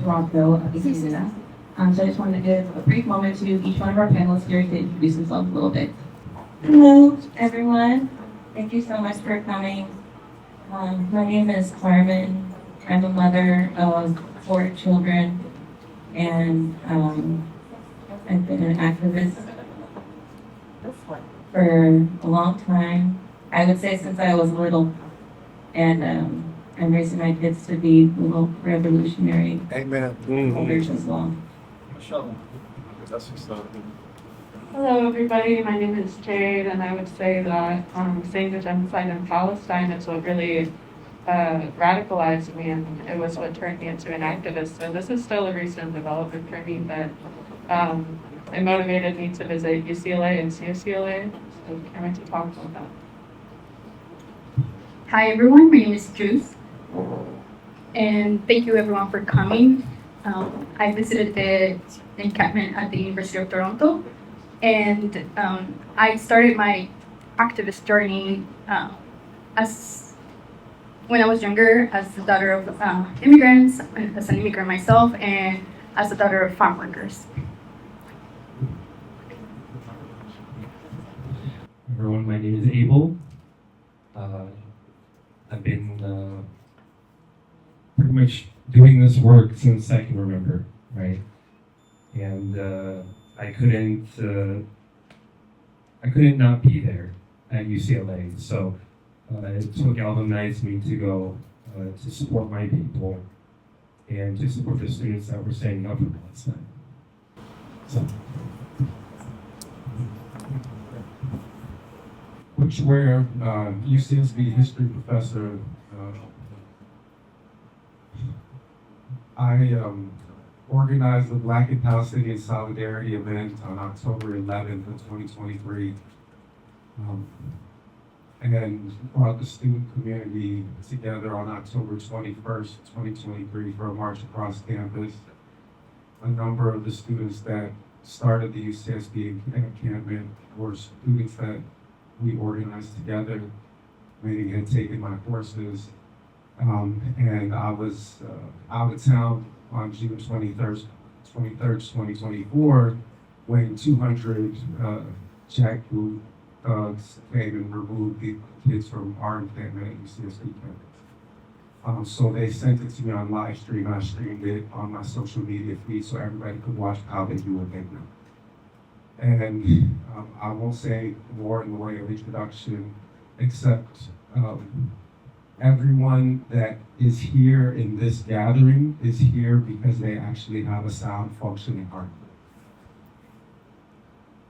Toronto, Canada. So I just wanted to give a brief moment to each one of our panelists here to introduce themselves a little bit. Hello, everyone. Thank you so much for coming. My name is Carmen. I'm a mother of 4 children, and I've been an activist for a long time. I would say since I was little, and I'm raising my kids to be little revolutionary holders as well. Hello, everybody. My name is Jade, and I would say that seeing the genocide in Palestine is what really radicalized me, and it was what turned me into an activist. So this is still a recent development for me, but it motivated me to visit UCLA and CSULA. So I went to talk about that. Hi everyone, my name is Juice, and thank you everyone for coming. I visited the encampment at the University of Toronto, and I started my activist journey as when I was younger, as the daughter of immigrants, as an immigrant myself, and as the daughter of farm workers. Everyone, my name is Abel. I've been pretty much doing this work since I can remember, right? And I couldn't not be there at UCLA. So it so galvanized me to go to support my people and to support the students that were standing up for Palestine. So. Butch Ware, UCSB history professor. I organized the Black and Palestinian Solidarity event on October 11th of 2023. And brought the student community together on October 21st, 2023 for a march across campus. A number of the students that started the UCSB encampment were students that we organized together. Many had taken my courses, and I was out of town on June 23rd, 2024, when 200 jackboot thugs came and removed the kids from our encampment at UCSB campus. So they sent it to me on live stream. I streamed it on my social media feed so everybody could watch how they do what they do. And I won't say more in the way of introduction, except everyone that is here in this gathering is here because they actually have a sound, functioning heart.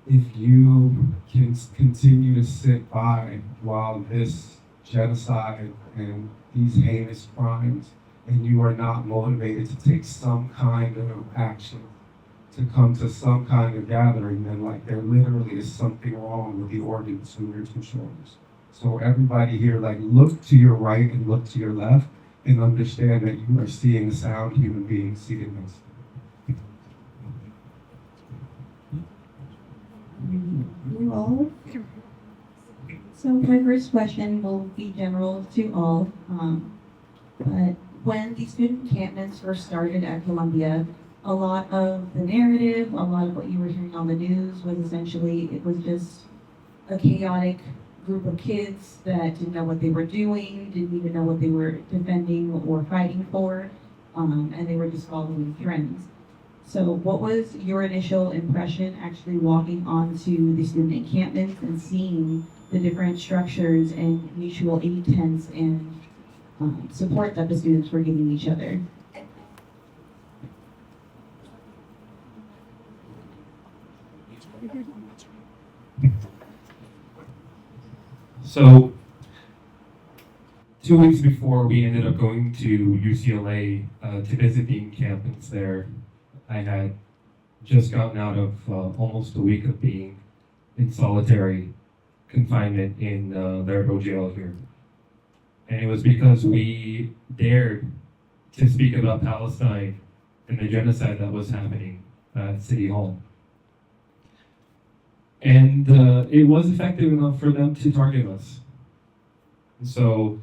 If you can continue to sit by while this genocide and these heinous crimes, and you are not motivated to take some kind of action, to come to some kind of gathering, then like there literally is something wrong with the organ between your two shoulders. So everybody here, like look to your right and look to your left and understand that you are seeing a sound human being seated next to you. You all. So my first question will be general to all, but when the student encampments first started at Columbia, a lot of the narrative, a lot of what you were hearing on the news was essentially, it was just a chaotic group of kids that didn't know what they were doing, didn't even know what they were defending or fighting for, and they were just following trends. So what was your initial impression actually walking onto the student encampments and seeing the different structures and mutual aid tents and support that the students were giving each other? So 2 weeks before we ended up going to UCLA to visit the encampments there, I had just gotten out of almost a week of being in solitary confinement in Largo jail here. And it was because we dared to speak about Palestine and the genocide that was happening at City Hall. And it was effective enough for them to target us. And so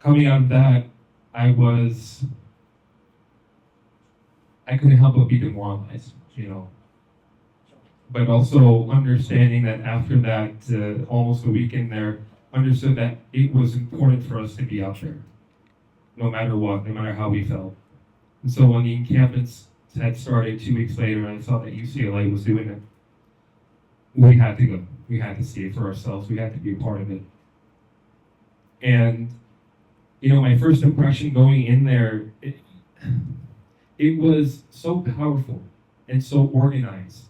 coming out of that, I was I couldn't help but be demoralized, But also understanding that after that, almost a week in there, understood that it was important for us to be out there, no matter what, no matter how we felt. And so when the encampments had started 2 weeks later, and I saw that UCLA was doing it, we had to go. We had to see it for ourselves. We had to be a part of it. And, my first impression going in there, it was so powerful and so organized.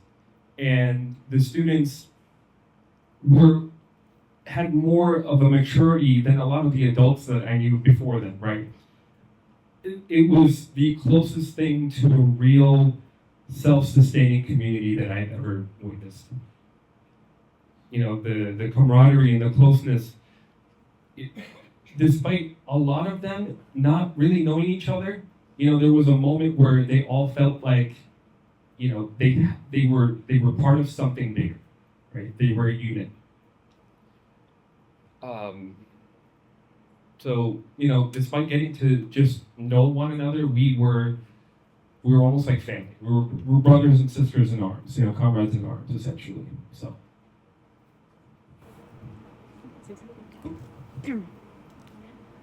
And the students had more of a maturity than a lot of the adults that I knew before them, right? It was the closest thing to a real self-sustaining community that I'd ever witnessed. The camaraderie and the closeness, despite a lot of them not really knowing each other, there was a moment where they all felt like, they were part of something bigger, right? They were a unit. So, despite getting to just know one another, we were almost like family. We were brothers and sisters in arms, comrades in arms, essentially. So.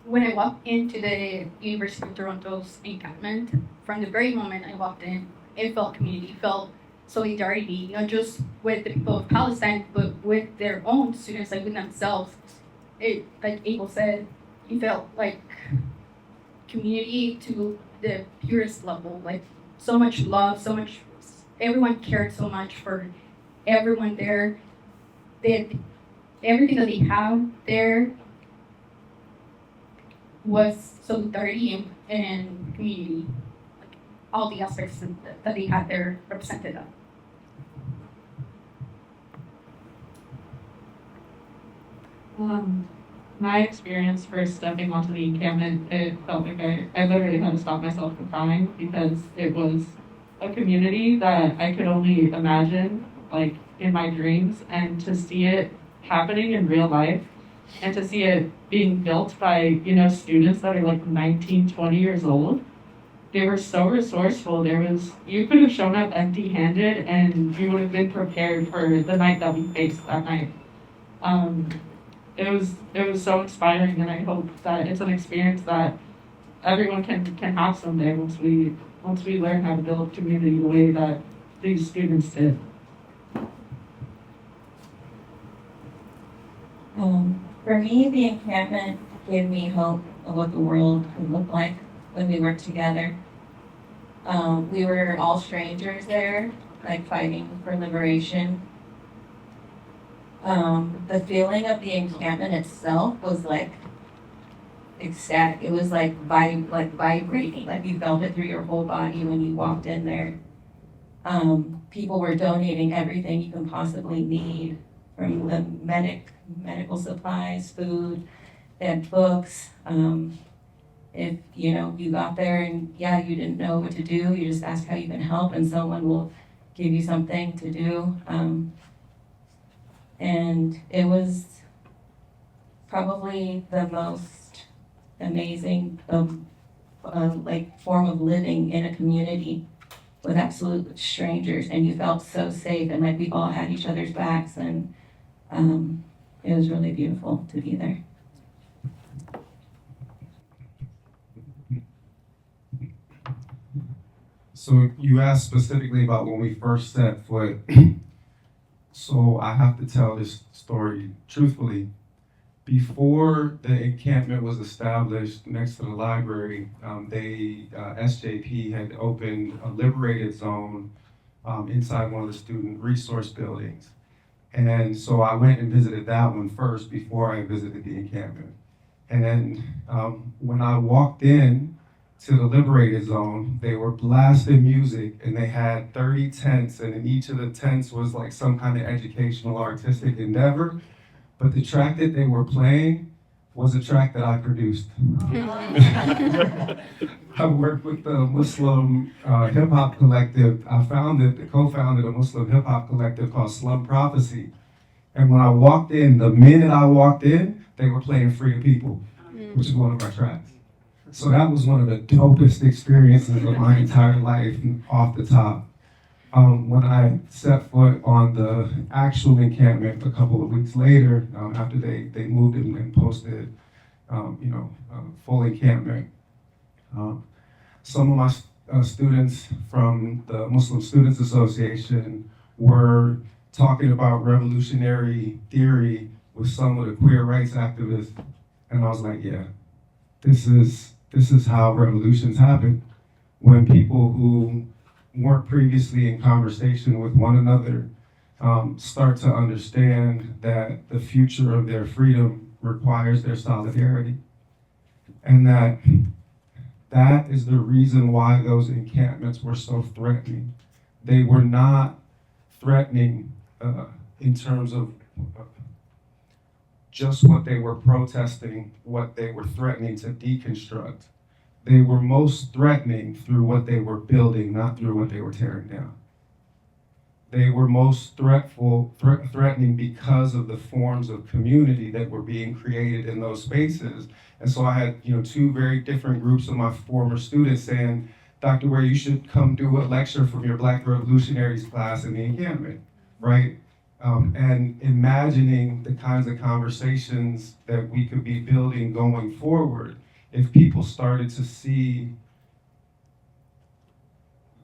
When I walked into the University of Toronto's encampment, from the very moment I walked in, it felt community, felt solidarity, not just with the people of Palestine, but with their own students, like with themselves. It, like Abel said, it felt like community to the purest level, like so much love, everyone cared so much for everyone there. Everything that they have there was solidarity and community. Like all the aspects that they had there represented that. My experience first stepping onto the encampment, it felt like I literally had to stop myself from crying because it was a community that I could only imagine, like in my dreams, and to see it happening in real life and to see it being built by, students that are like 19, 20 years old. They were so resourceful. You could have shown up empty-handed and you would have been prepared for the night that we faced that night. It was so inspiring, and I hope that it's an experience that everyone can have someday once we learn how to build community the way that these students did. For me, the encampment gave me hope of what the world would look like when we worked together. We were all strangers there, like fighting for liberation. The feeling of the encampment itself was like ecstatic. It was like vibrating, like you felt it through your whole body when you walked in there. People were donating everything you can possibly need, from the medical supplies, food, they had books. If you got there and you didn't know what to do, you just ask how you can help and someone will give you something to do. And it was probably the most amazing form of living in a community with absolute strangers, and you felt so safe and like we all had each other's backs, and it was really beautiful to be there. So you asked specifically about when we first set foot. So I have to tell this story truthfully. Before the encampment was established next to the library, SJP had opened a liberated zone inside one of the student resource buildings. And so I went and visited that one first before I visited the encampment. And when I walked in to the liberated zone, they were blasting music, and they had 30 tents, and in each of the tents was like some kind of educational artistic endeavor. But the track that they were playing was a track that I produced. I worked with the Muslim hip hop collective. I co-founded a Muslim hip hop collective called Slum Prophecy. And when I walked in, the minute I walked in, they were playing Free the People, which is one of our tracks. So that was one of the dopest experiences of my entire life off the top. When I set foot on the actual encampment a couple of weeks later, after they moved it and posted, full encampment, some of my students from the Muslim Students Association were talking about revolutionary theory with some of the queer rights activists, and I was like, yeah, this is how revolutions happen, when people who weren't previously in conversation with one another start to understand that the future of their freedom requires their solidarity, and that is the reason why those encampments were so threatening. They were not threatening in terms of just what they were protesting, what they were threatening to deconstruct. They were most threatening through what they were building, not through what they were tearing down. They were most threatening because of the forms of community that were being created in those spaces. And so I had, two very different groups of my former students saying, Dr. Ware, you should come do a lecture from your Black Revolutionaries class in the encampment, right? And imagining the kinds of conversations that we could be building going forward if people started to see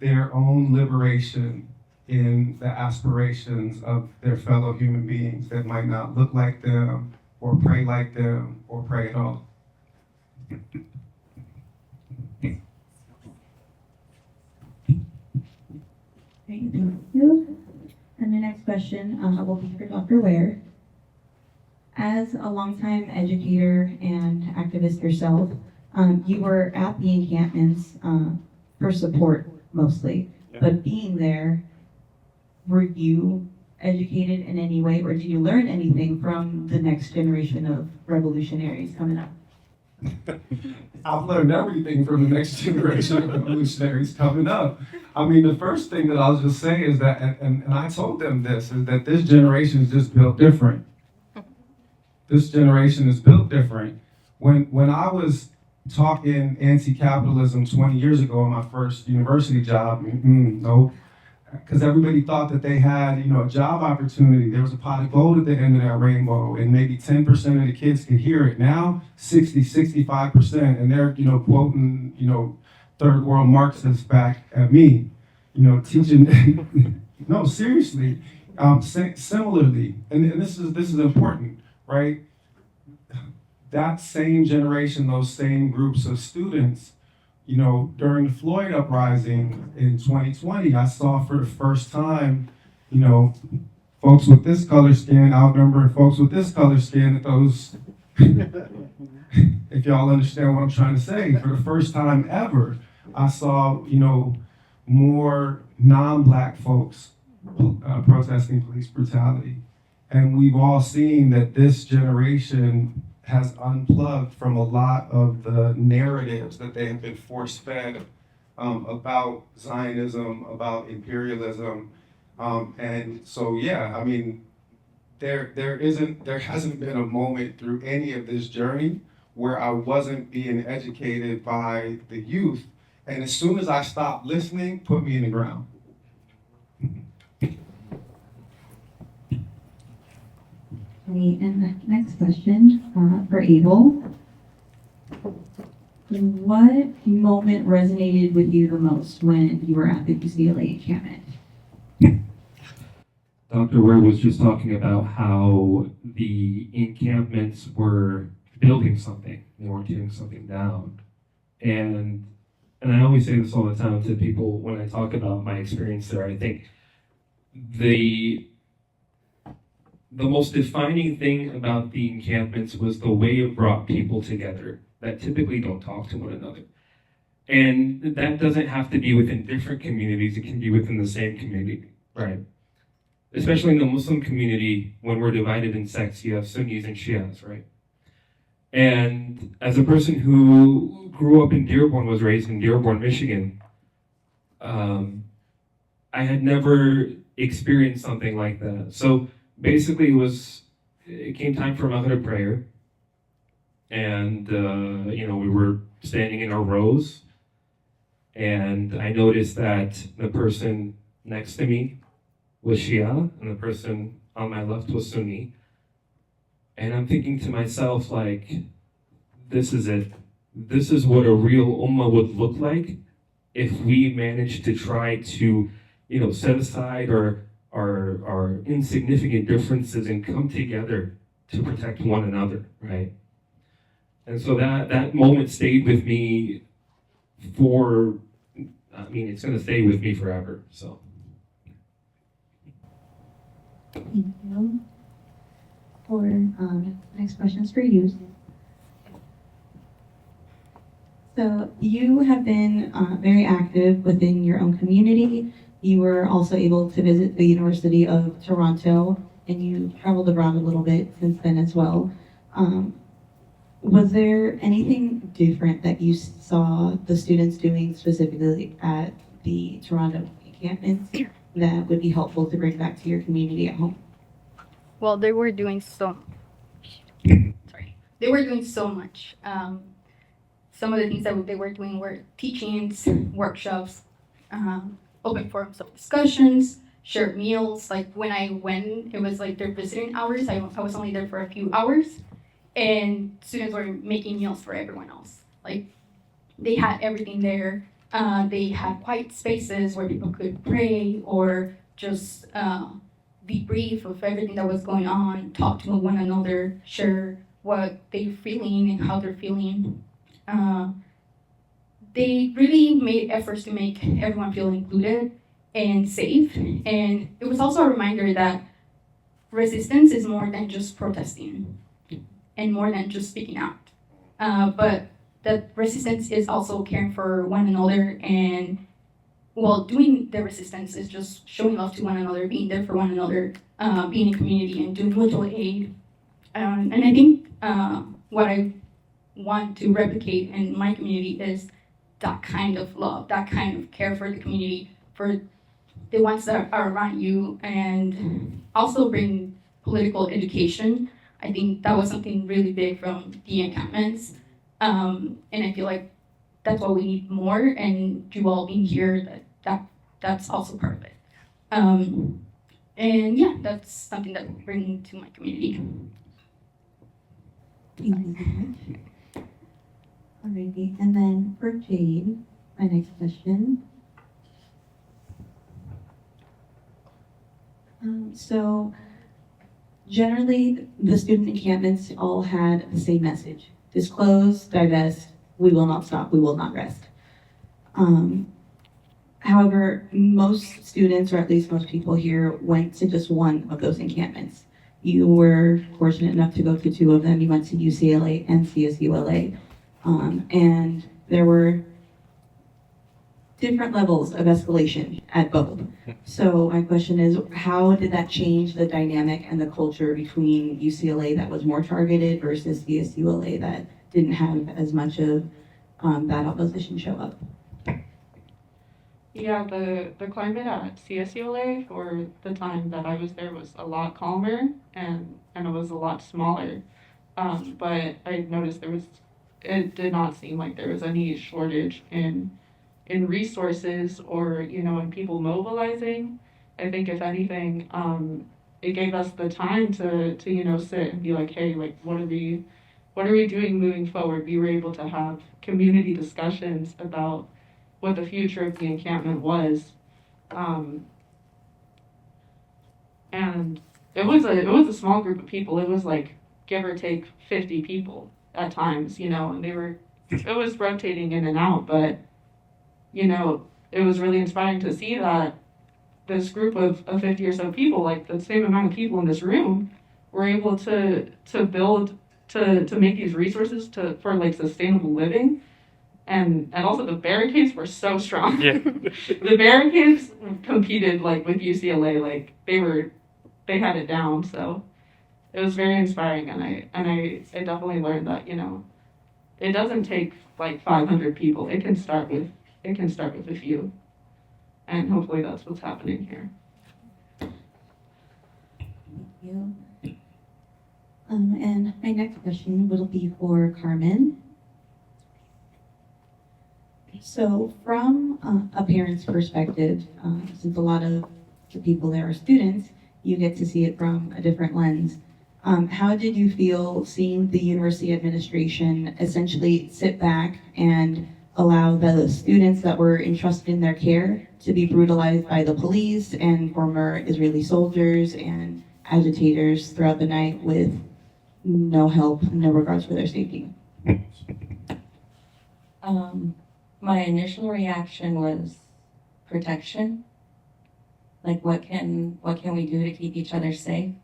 their own liberation in the aspirations of their fellow human beings that might not look like them or pray like them or pray at all. Great, thank you. And the next question will be for Dr. Ware. As a longtime educator and activist yourself, you were at the encampments for support mostly, but being there, were you educated in any way, or did you learn anything from the next generation of revolutionaries coming up? I've learned everything from the next generation of revolutionaries coming up. I mean, the first thing that I'll just say is that, and I told them this, is that this generation is just built different. This generation is built different. When I was talking anti-capitalism 20 years ago in my first university job, no, because everybody thought that they had, a job opportunity. There was a pot of gold at the end of that rainbow, and maybe 10% of the kids could hear it. Now, 65%, and they're, quoting, third world Marxists back at me, teaching. No, seriously. Similarly, and this is important, right? That same generation, those same groups of students, during the Floyd uprising in 2020, I saw for the first time, folks with this color skin outnumbering folks with this color skin at those, if y'all understand what I'm trying to say, for the first time ever, I saw, more non-Black folks protesting police brutality. And we've all seen that this generation has unplugged from a lot of the narratives that they have been force-fed about Zionism, about imperialism. And so, yeah, I mean, there hasn't been a moment through any of this journey where I wasn't being educated by the youth. And as soon as I stopped listening, put me in the ground. Okay, and the next question for Abel. What moment resonated with you the most when you were at the UCLA encampment? Dr. Ware was just talking about how the encampments were building something. They weren't tearing something down. And I always say this all the time to people when I talk about my experience there. I think the most defining thing about the encampments was the way it brought people together that typically don't talk to one another. And that doesn't have to be within different communities, it can be within the same community, right? Especially in the Muslim community, when we're divided in sects, you have Sunnis and Shias, right? And as a person who grew up in Dearborn, was raised in Dearborn, Michigan, I had never experienced something like that. So basically it came time for Maghrib prayer. and we were standing in our rows, and I noticed that the person next to me was Shia, and the person on my left was Sunni. And I'm thinking to myself, like, this is it. This is what a real ummah would look like if we managed to try to, set aside our insignificant differences and come together to protect one another, right? And so that moment stayed with me it's going to stay with me forever, so. Thank you. For next questions for you. So you have been very active within your own community. You were also able to visit the University of Toronto, and you traveled around a little bit since then as well. Was there anything different that you saw the students doing specifically at the Toronto encampments that would be helpful to bring back to your community at home? Well, they were doing so much. Some of the things that they were doing were teachings, workshops, open forums of discussions, shared meals. Like when I went, it was like their visiting hours. I was only there for a few hours, and students were making meals for everyone else. Like they had everything there. They had quiet spaces where people could pray or just debrief of everything that was going on, talk to one another, share what they're feeling and how they're feeling. They really made efforts to make everyone feel included and safe. And it was also a reminder that resistance is more than just protesting and more than just speaking out. But that resistance is also caring for one another, and doing the resistance is just showing love to one another, being there for one another, being in community and doing mutual aid. And I think what I want to replicate in my community is that kind of love, that kind of care for the community, for the ones that are around you, and also bring political education. I think that was something really big from the encampments. And I feel like that's what we need more, and you all being here, that's also part of it. And yeah, that's something that we bring to my community. Thank you so much. Alrighty, and then for Jade, my next question. So generally, the student encampments all had the same message: disclose, divest, we will not stop, we will not rest. However, most students, or at least most people here, went to just one of those encampments. You were fortunate enough to go to two of them. You went to UCLA and CSULA. And there were different levels of escalation at both. So my question is, how did that change the dynamic and the culture between UCLA that was more targeted versus CSULA that didn't have as much of that opposition show up? Yeah, the climate at CSULA for the time that I was there was a lot calmer, and it was a lot smaller. But I noticed it did not seem like there was any shortage in resources or, in people mobilizing. I think if anything, it gave us the time to sit and be like, hey, like, what are we doing moving forward? We were able to have community discussions about what the future of the encampment was. And it was a small group of people. It was like, give or take 50 people at times, and it was rotating in and out, but it was really inspiring to see that this group of 50 or so people, like the same amount of people in this room, were able to build, to make these resources for like sustainable living. And also the barricades were so strong. Yeah. The barricades competed like with UCLA, like they had it down. So it was very inspiring, and I definitely learned that, it doesn't take like 500 people. It can start with a few. And hopefully that's what's happening here. Thank you. And my next question will be for Carmen. So from a parent's perspective, since a lot of the people there are students, you get to see it from a different lens. How did you feel seeing the university administration essentially sit back and allow the students that were entrusted in their care to be brutalized by the police and former Israeli soldiers and agitators throughout the night with no help, no regards for their safety? My initial reaction was protection. Like, what can we do to keep each other safe?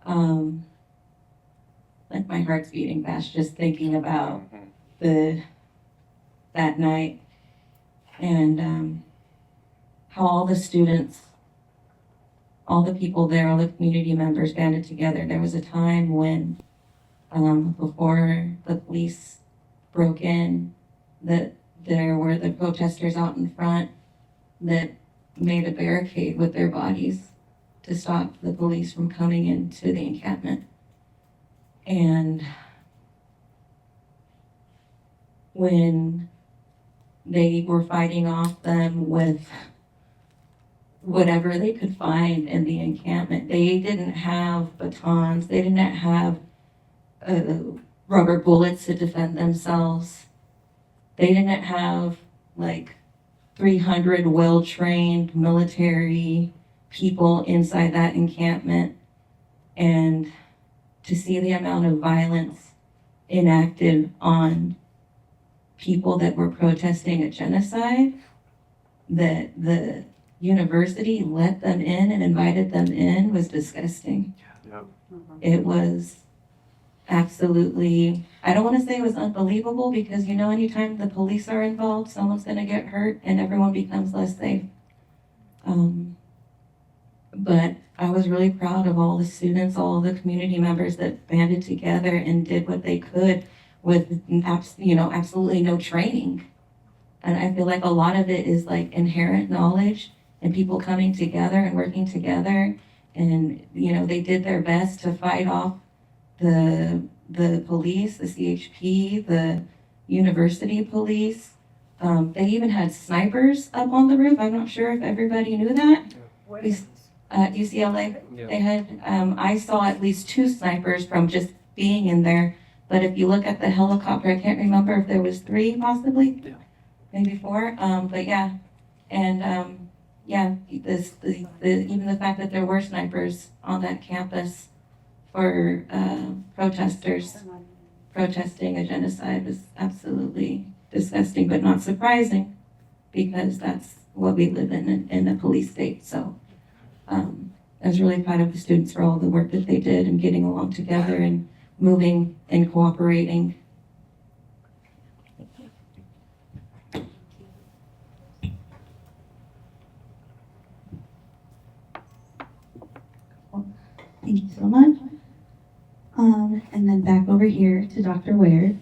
Like, my heart's beating fast just thinking about that night and how all the students, all the people there, all the community members banded together. There was a time when, before the police broke in, that there were the protesters out in front that made a barricade with their bodies to stop the police from coming into the encampment. And when they were fighting off them with whatever they could find in the encampment, they didn't have batons, they didn't have rubber bullets to defend themselves. They didn't have like 300 well-trained military people inside that encampment. And to see the amount of violence enacted on people that were protesting a genocide, that the university let them in and invited them in, was disgusting. Yep. It was absolutely, I don't want to say it was unbelievable, because you know, anytime the police are involved, someone's going to get hurt and everyone becomes less safe. But I was really proud of all the students, all the community members that banded together and did what they could with absolutely no training. And I feel like a lot of it is like inherent knowledge and people coming together and working together. And, they did their best to fight off the police, the CHP, the university police. They even had snipers up on the roof. I'm not sure if everybody knew that. At UCLA, Yeah. they had, I saw at least 2 snipers from just being in there. But if you look at the helicopter, I can't remember if there was 3 possibly, Yeah. maybe 4. But yeah, and even the fact that there were snipers on that campus for protesters protesting a genocide was absolutely disgusting, but not surprising, because that's what we live in a police state. So I was really proud of the students for all the work that they did and getting along together and moving and cooperating. Thank you so much. And then back over here to Dr. Ware.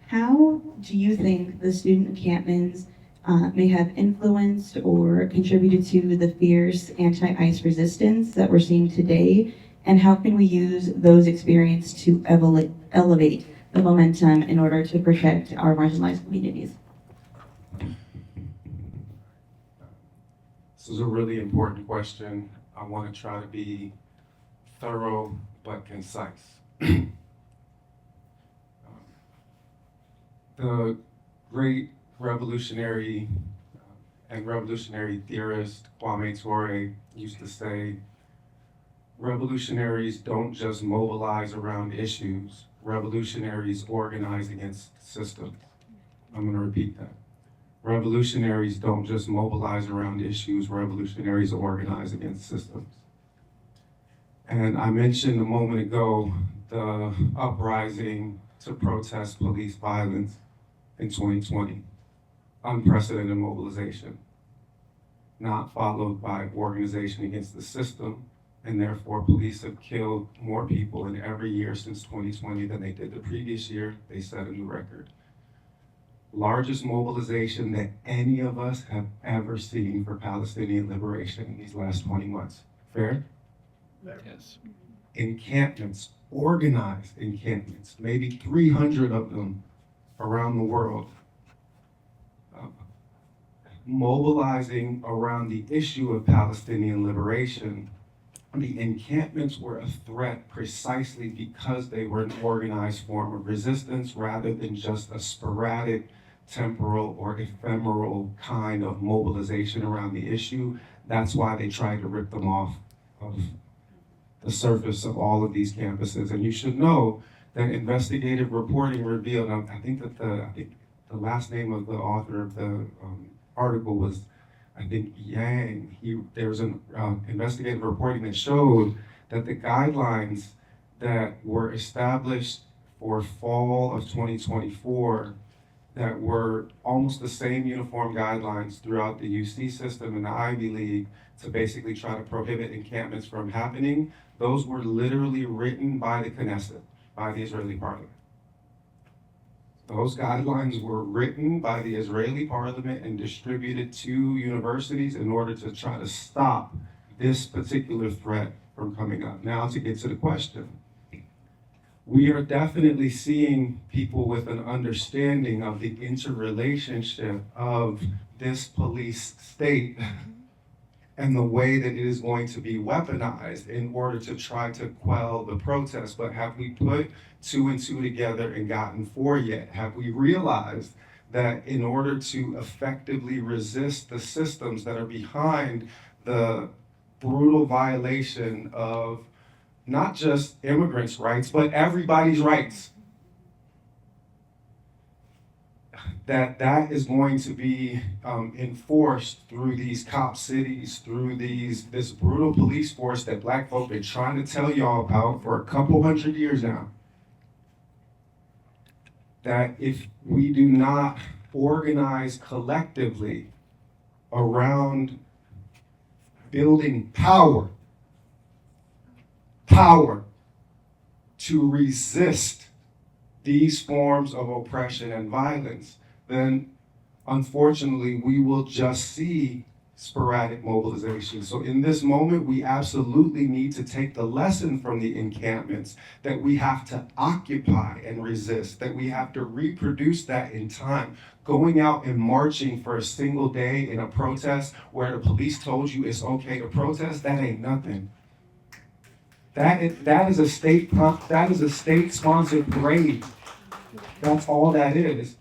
How do you think the student encampments may have influenced or contributed to the fierce anti-ICE resistance that we're seeing today? And how can we use those experiences to elevate the momentum in order to protect our marginalized communities? This is a really important question. I want to try to be thorough but concise. The great revolutionary and revolutionary theorist Kwame Ture used to say, revolutionaries don't just mobilize around issues, revolutionaries organize against systems. I'm going to repeat that. Revolutionaries don't just mobilize around issues, revolutionaries organize against systems. And I mentioned a moment ago the uprising to protest police violence in 2020. Unprecedented mobilization, not followed by organization against the system, and therefore police have killed more people in every year since 2020 than they did the previous year. They set a new record. Largest mobilization that any of us have ever seen for Palestinian liberation in these last 20 months. Fair? Yes. encampments, organized encampments, maybe 300 of them around the world, mobilizing around the issue of Palestinian liberation. The encampments were a threat precisely because they were an organized form of resistance rather than just a sporadic, temporal, or ephemeral kind of mobilization around the issue. That's why they tried to rip them off of the surface of all of these campuses. And you should know that investigative reporting revealed, I think the last name of the author of the article was, I think, Yang. There was an investigative reporting that showed that the guidelines that were established for fall of 2024 that were almost the same uniform guidelines throughout the UC system and the Ivy League to basically try to prohibit encampments from happening, those were literally written by the Knesset, by the Israeli parliament. Those guidelines were written by the Israeli parliament and distributed to universities in order to try to stop this particular threat from coming up. Now, to get to the question, we are definitely seeing people with an understanding of the interrelationship of this police state and the way that it is going to be weaponized in order to try to quell the protest. But have we put 2 and 2 together and gotten 4 yet? Have we realized that in order to effectively resist the systems that are behind the brutal violation of not just immigrants' rights, but everybody's rights, that is going to be enforced through these cop cities, through this brutal police force that Black folk been trying to tell y'all about for a couple hundred years now. That if we do not organize collectively around building power to resist these forms of oppression and violence, then unfortunately we will just see sporadic mobilization. So in this moment, we absolutely need to take the lesson from the encampments that we have to occupy and resist, that we have to reproduce that in time. Going out and marching for a single day in a protest where the police told you it's okay to protest, that ain't nothing. That is a state-sponsored parade. That's all that is.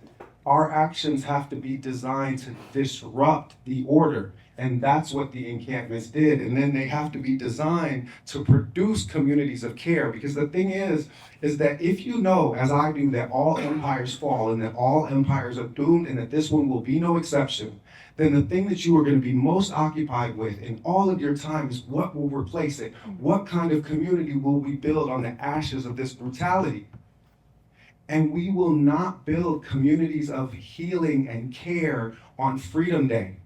Our actions have to be designed to disrupt the order. And that's what the encampments did. And then they have to be designed to produce communities of care. Because the thing is that if you know, as I do, that all empires fall and that all empires are doomed and that this one will be no exception, then the thing that you are going to be most occupied with in all of your time is what will replace it? What kind of community will we build on the ashes of this brutality? And we will not build communities of healing and care on Freedom Day.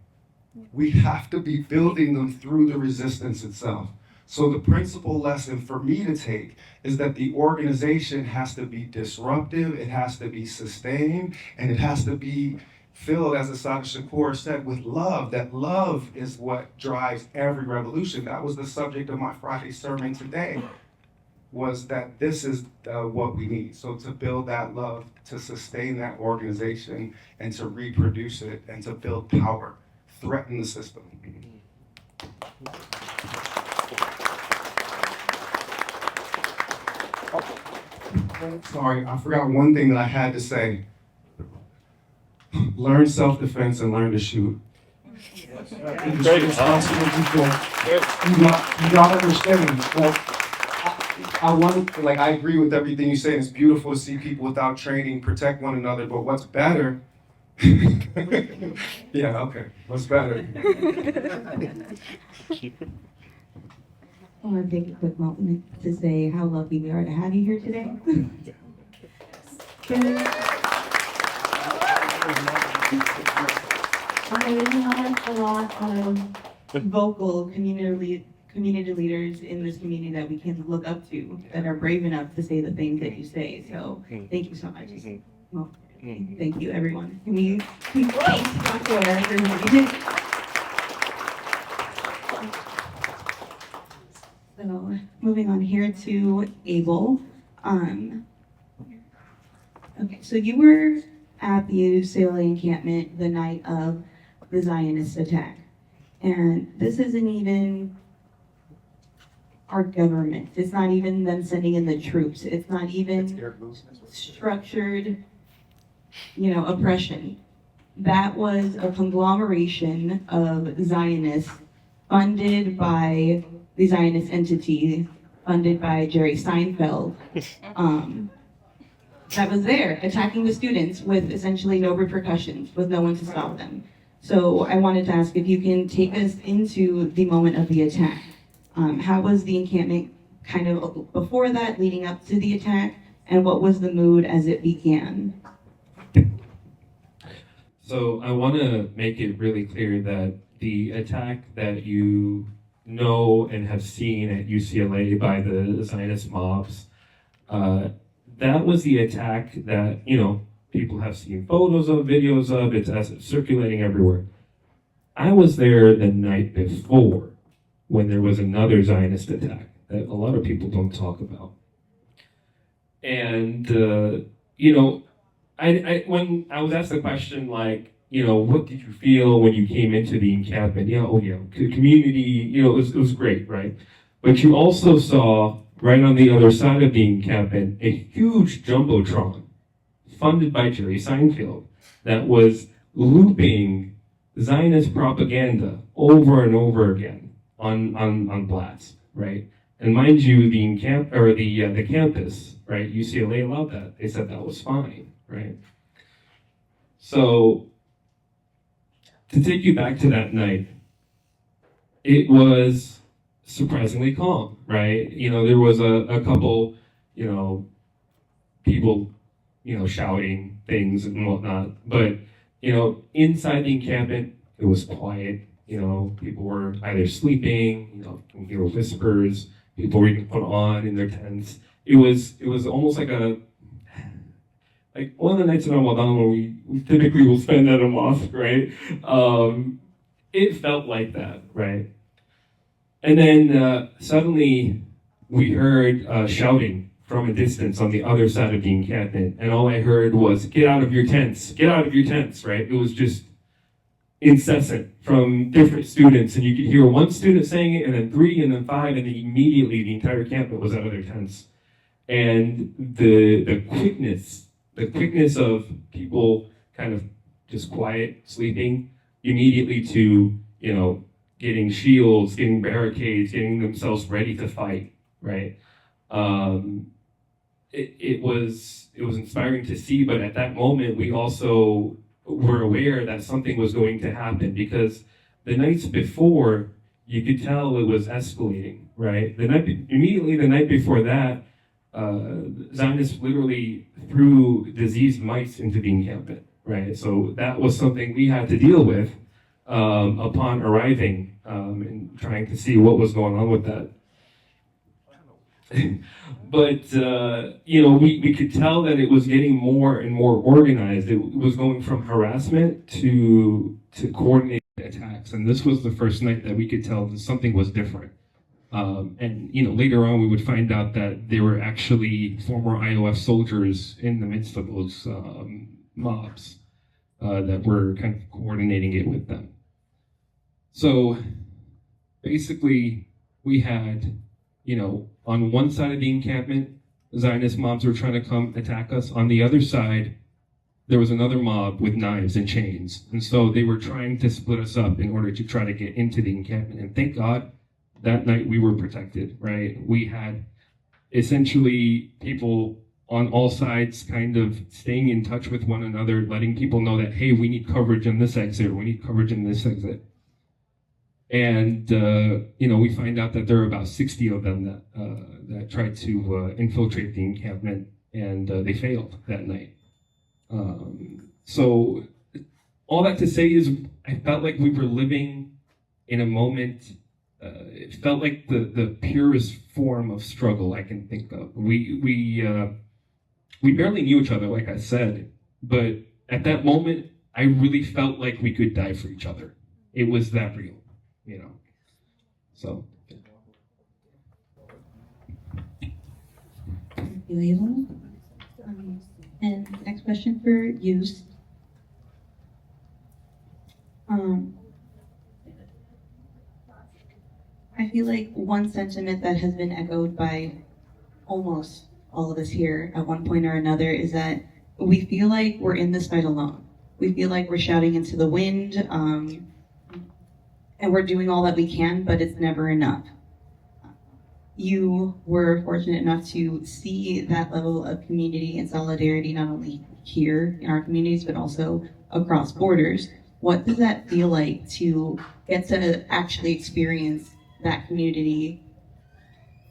We have to be building them through the resistance itself. So the principal lesson for me to take is that the organization has to be disruptive, it has to be sustained, and it has to be filled, as Assata Shakur said, with love. That love is what drives every revolution. That was the subject of my Friday sermon today, was that this is what we need. So to build that love, to sustain that organization, and to reproduce it, and to build power, threaten the system. Sorry, I forgot one thing that I had to say. Learn self-defense and learn to shoot. Great. You gotta understand. I agree with everything you say. It's beautiful to see people without training protect one another. But what's better? Yeah, okay. What's better? I want to take a quick moment to say how lucky we are to have you here today. There's not a lot of vocal community leaders in this community that we can look up to that are brave enough to say the things that you say. So thank you so much. Well, thank you, everyone. Can we please thank Dr. Ware for his So moving on here to Abel. Okay, so you were at the UCLA encampment the night of the Zionist attack. And this isn't even our government. It's not even them sending in the troops. It's not even structured, oppression. That was a conglomeration of Zionists funded by the Zionist entity, funded by Jerry Seinfeld, that was there attacking the students with essentially no repercussions, with no one to stop them. So I wanted to ask if you can take us into the moment of the attack. How was the encampment kind of before that, leading up to the attack, and what was the mood as it began? So I want to make it really clear that the attack that you know and have seen at UCLA by the Zionist mobs, that was the attack that, people have seen photos of, videos of, it's circulating everywhere. I was there the night before when there was another Zionist attack that a lot of people don't talk about. And, when I was asked the question, like, what did you feel when you came into the encampment? Community, it was great, right? But you also saw, right on the other side of the encampment, a huge jumbotron funded by Jerry Seinfeld that was looping Zionist propaganda over and over again on blast, right? And mind you, the campus, right? UCLA allowed that. They said that was fine, right? So to take you back to that night, it was surprisingly calm, right? There was a couple, people, shouting things and whatnot. But, inside the encampment, it was quiet. People were either sleeping, you can hear whispers. People were even put on in their tents. It was almost like one of the nights in Ramadan when we typically will spend at a mosque, right? It felt like that, right? And then suddenly we heard shouting from a distance on the other side of the encampment. And all I heard was, "Get out of your tents, get out of your tents," right? It was just incessant from different students. And you could hear one student saying it, and then three, and then five, and then immediately the entire encampment was out of their tents. And the quickness of people kind of just quiet, sleeping, immediately to, getting shields, getting barricades, getting themselves ready to fight, right? It was inspiring to see, but at that moment, we also were aware that something was going to happen because the nights before, you could tell it was escalating, right? Immediately the night before that, Zionists literally threw diseased mice into the encampment, right? So that was something we had to deal with upon arriving and trying to see what was going on with that. But, we could tell that it was getting more and more organized. It was going from harassment to coordinated attacks. And this was the first night that we could tell that something was different. And later on we would find out that there were actually former IOF soldiers in the midst of those mobs that were kind of coordinating it with them. So basically we had, on one side of the encampment, Zionist mobs were trying to come attack us. On the other side, there was another mob with knives and chains. And so they were trying to split us up in order to try to get into the encampment. And thank God, that night we were protected, right? We had essentially people on all sides kind of staying in touch with one another, letting people know that, hey, we need coverage in this exit, or we need coverage in this exit. And, we find out that there are about 60 of them that tried to infiltrate the encampment, and they failed that night. So all that to say is I felt like we were living in a moment. It felt like the purest form of struggle I can think of. We barely knew each other, like I said, but at that moment, I really felt like we could die for each other. It was that real, So. you, Ava. And next question for use. I feel like one sentiment that has been echoed by almost all of us here at one point or another is that we feel like we're in this fight alone. We feel like we're shouting into the wind, and we're doing all that we can, but it's never enough. You were fortunate enough to see that level of community and solidarity, not only here in our communities, but also across borders. What does that feel like to get to actually experience that community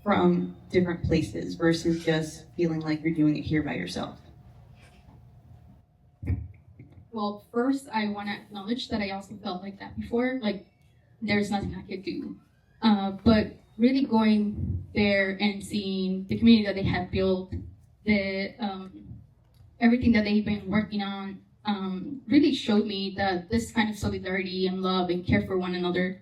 from different places versus just feeling like you're doing it here by yourself? Well, first, I want to acknowledge that I also felt like that before. Like, there's nothing I could do. But really going there and seeing the community that they had built, the everything that they've been working on, really showed me that this kind of solidarity and love and care for one another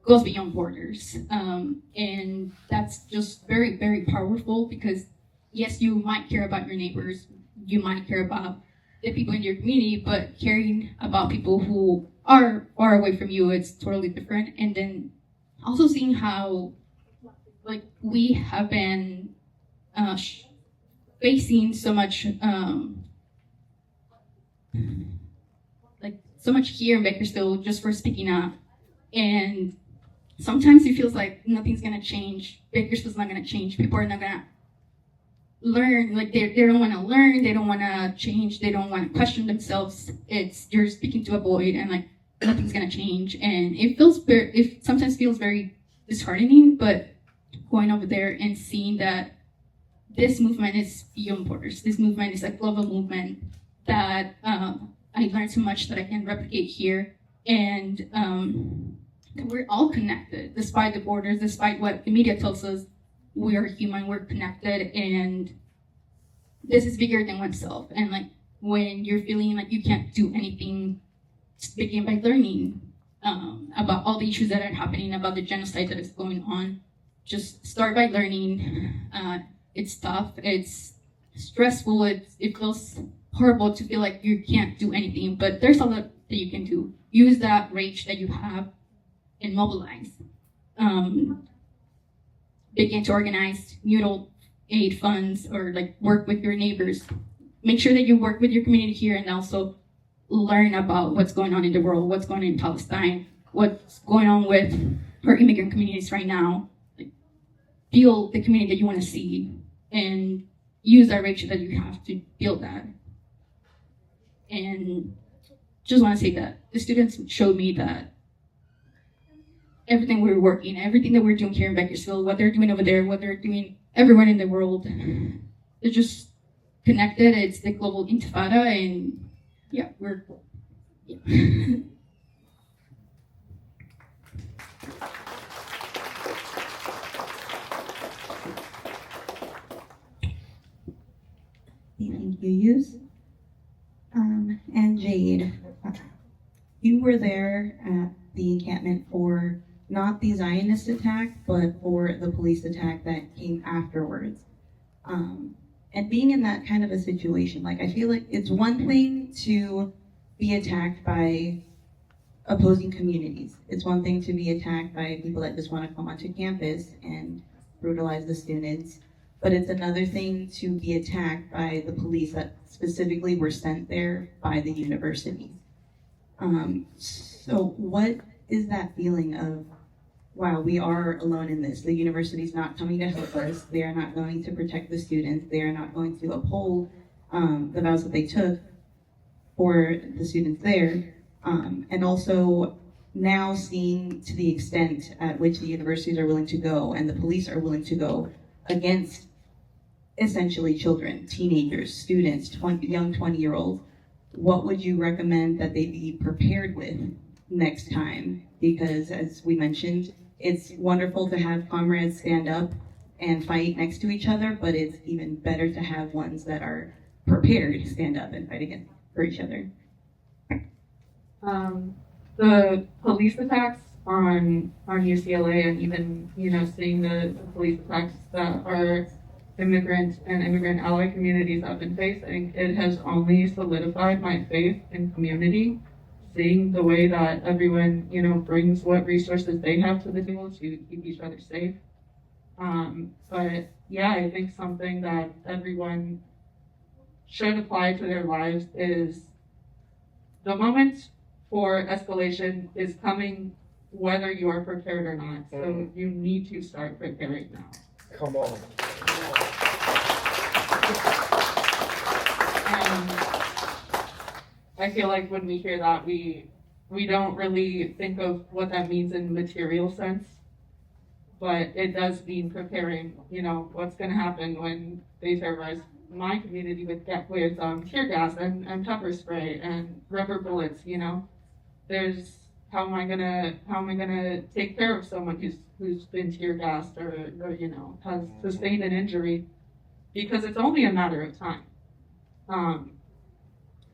goes beyond borders. And that's just very, very powerful because, yes, you might care about your neighbors, you might care about the people in your community, but caring about people who are far away from you, it's totally different. And then also seeing how, like, we have been facing so much, like, so much here in Bakersfield just for speaking up. And sometimes it feels like nothing's gonna change. Bakersfield's not gonna change. People are not gonna learn. Like they don't want to learn. They don't want to change. They don't want to question themselves. It's you're speaking to a void, and like nothing's gonna change. And it sometimes feels very disheartening. But going over there and seeing that this movement is beyond borders. This movement is a global movement that I learned so much that I can replicate here, and we're all connected, despite the borders, despite what the media tells us. We are human, we're connected, and this is bigger than oneself. And like when you're feeling like you can't do anything, just begin by learning about all the issues that are happening, about the genocide that is going on. Just start by learning. It's tough, it's stressful, it feels horrible to feel like you can't do anything, but there's a lot that you can do. Use that rage that you have and mobilize. Begin to organize mutual aid funds or like work with your neighbors. Make sure that you work with your community here and also learn about what's going on in the world, what's going on in Palestine, what's going on with our immigrant communities right now. Like, build the community that you want to see and use that rage that you have to build that. And just want to say that the students showed me that everything we're working, everything that we're doing here in Bakersfield, what they're doing over there, what they're doing everywhere in the world, they're just connected. It's the global intifada, and yeah, yeah. Thank you, Yus. And Jade, you were there at the encampment for not the Zionist attack, but for the police attack that came afterwards. And being in that kind of a situation, like I feel like it's one thing to be attacked by opposing communities. It's one thing to be attacked by people that just want to come onto campus and brutalize the students. But it's another thing to be attacked by the police that specifically were sent there by the universities. So what is that feeling of, wow, we are alone in this. The university's not coming to help us. They are not going to protect the students. They are not going to uphold the vows that they took for the students there. And also now seeing to the extent at which the universities are willing to go and the police are willing to go against essentially children, teenagers, students, young 20-year-olds. What would you recommend that they be prepared with next time? Because as we mentioned, it's wonderful to have comrades stand up and fight next to each other, but it's even better to have ones that are prepared to stand up and fight against for each other. The police attacks on UCLA, and even seeing the police attacks that are immigrant and immigrant ally communities I've been facing, it has only solidified my faith in community, seeing the way that everyone, brings what resources they have to the table to keep each other safe. But yeah, I think something that everyone should apply to their lives is the moment for escalation is coming whether you are prepared or not. So you need to start preparing now. Come on. And I feel like when we hear that, we don't really think of what that means in material sense, but it does mean preparing, what's going to happen when they terrorize my community with tear gas and pepper spray and rubber bullets. There's how am I gonna take care of someone who's been tear gassed or has sustained an injury, because it's only a matter of time.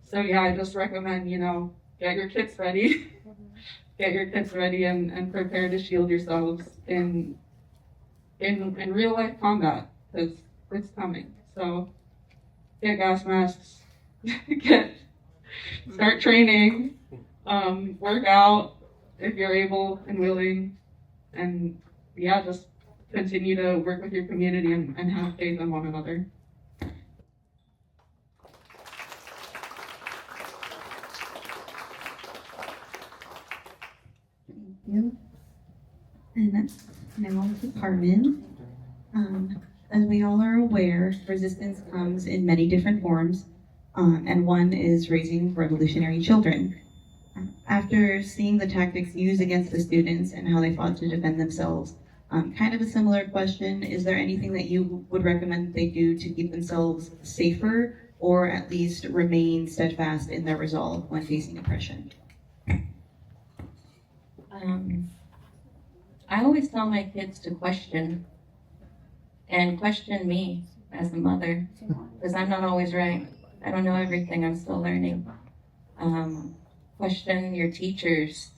So yeah, I just recommend, get your kits ready, and prepare to shield yourselves in real life combat, because it's coming. So get gas masks, start training, work out if you're able and willing, and yeah, just continue to work with your community and have faith in one another. Thank you. And now to Carmen. As we all are aware, resistance comes in many different forms, and one is raising revolutionary children. After seeing the tactics used against the students and how they fought to defend themselves, kind of a similar question, is there anything that you would recommend they do to keep themselves safer, or at least remain steadfast in their resolve when facing oppression? I always tell my kids to question me as a mother, because I'm not always right. I don't know everything. I'm still learning. Question your teachers.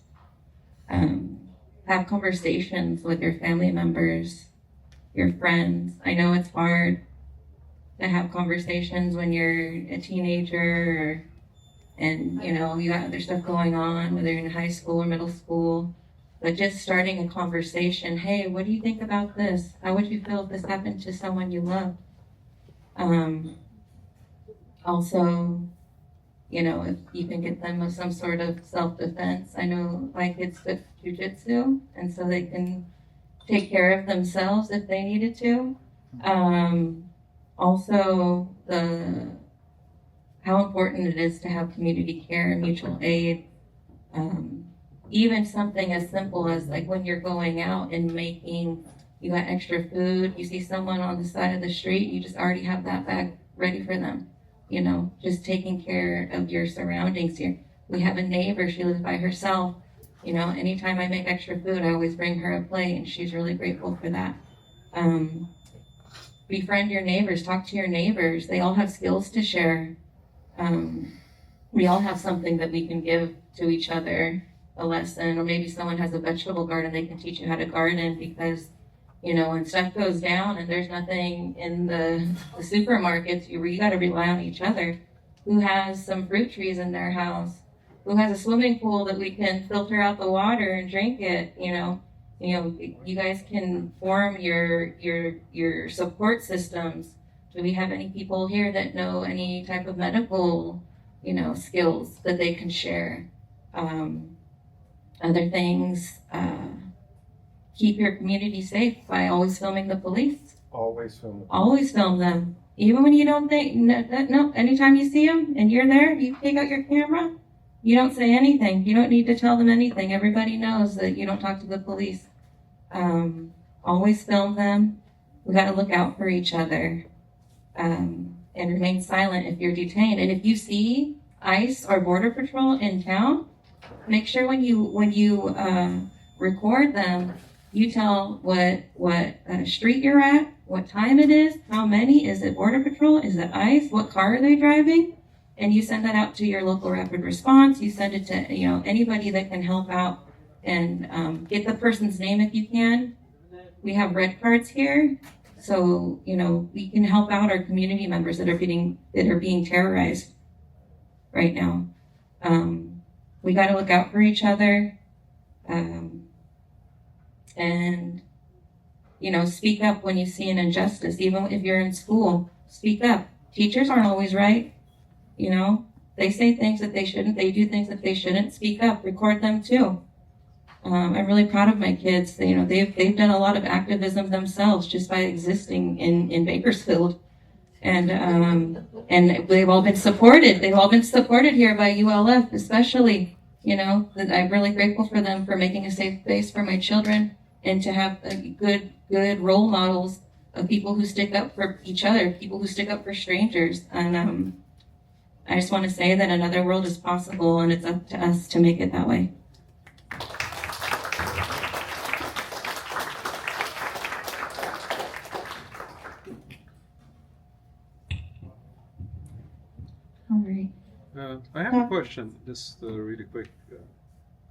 Have conversations with your family members, your friends. I know it's hard to have conversations when you're a teenager and you got other stuff going on, whether you're in high school or middle school. But just starting a conversation, hey, what do you think about this? How would you feel if this happened to someone you love? Also, if you can get them with some sort of self-defense. I know my kids took jujitsu, and so they can take care of themselves if they needed to. Also, how important it is to have community care and mutual aid. Even something as simple as like when you're going out and you got extra food, you see someone on the side of the street, you just already have that bag ready for them. Just taking care of your surroundings here. We have a neighbor, she lives by herself. Anytime I make extra food, I always bring her a plate, and she's really grateful for that. Befriend your neighbors, talk to your neighbors. They all have skills to share. We all have something that we can give to each other, a lesson, or maybe someone has a vegetable garden, they can teach you how to garden, because when stuff goes down and there's nothing in the supermarkets, you got to rely on each other. Who has some fruit trees in their house? Who has a swimming pool that we can filter out the water and drink it? You guys can form your support systems. Do we have any people here that know any type of medical, skills that they can share? Other things, keep your community safe by always filming the police. Always film. Always film them. Even when you don't think, no, anytime you see them and you're there, you take out your camera, you don't say anything. You don't need to tell them anything. Everybody knows that you don't talk to the police. Always film them. We got to look out for each other, and remain silent if you're detained. And if you see ICE or Border Patrol in town, make sure when you record them, you tell what street you're at, what time it is, how many, is it Border Patrol, is it ICE, what car are they driving, and you send that out to your local rapid response. You send it to anybody that can help out, and get the person's name if you can. We have red cards here, so, you know, we can help out our community members that are being terrorized right now. We got to look out for each other, and, you know, speak up when you see an injustice. Even if you're in school, speak up. Teachers aren't always right, you know. They say things that they shouldn't. They do things that they shouldn't. Speak up. Record them too. I'm really proud of my kids. You know, they've done a lot of activism themselves just by existing in Bakersfield, and they've all been supported. They've all been supported here by ULF, especially. You know, that I'm really grateful for them for making a safe space for my children, and to have good role models of people who stick up for each other, people who stick up for strangers. And I just want to say that another world is possible, and it's up to us to make it that way. All right. I have a question, just a really quick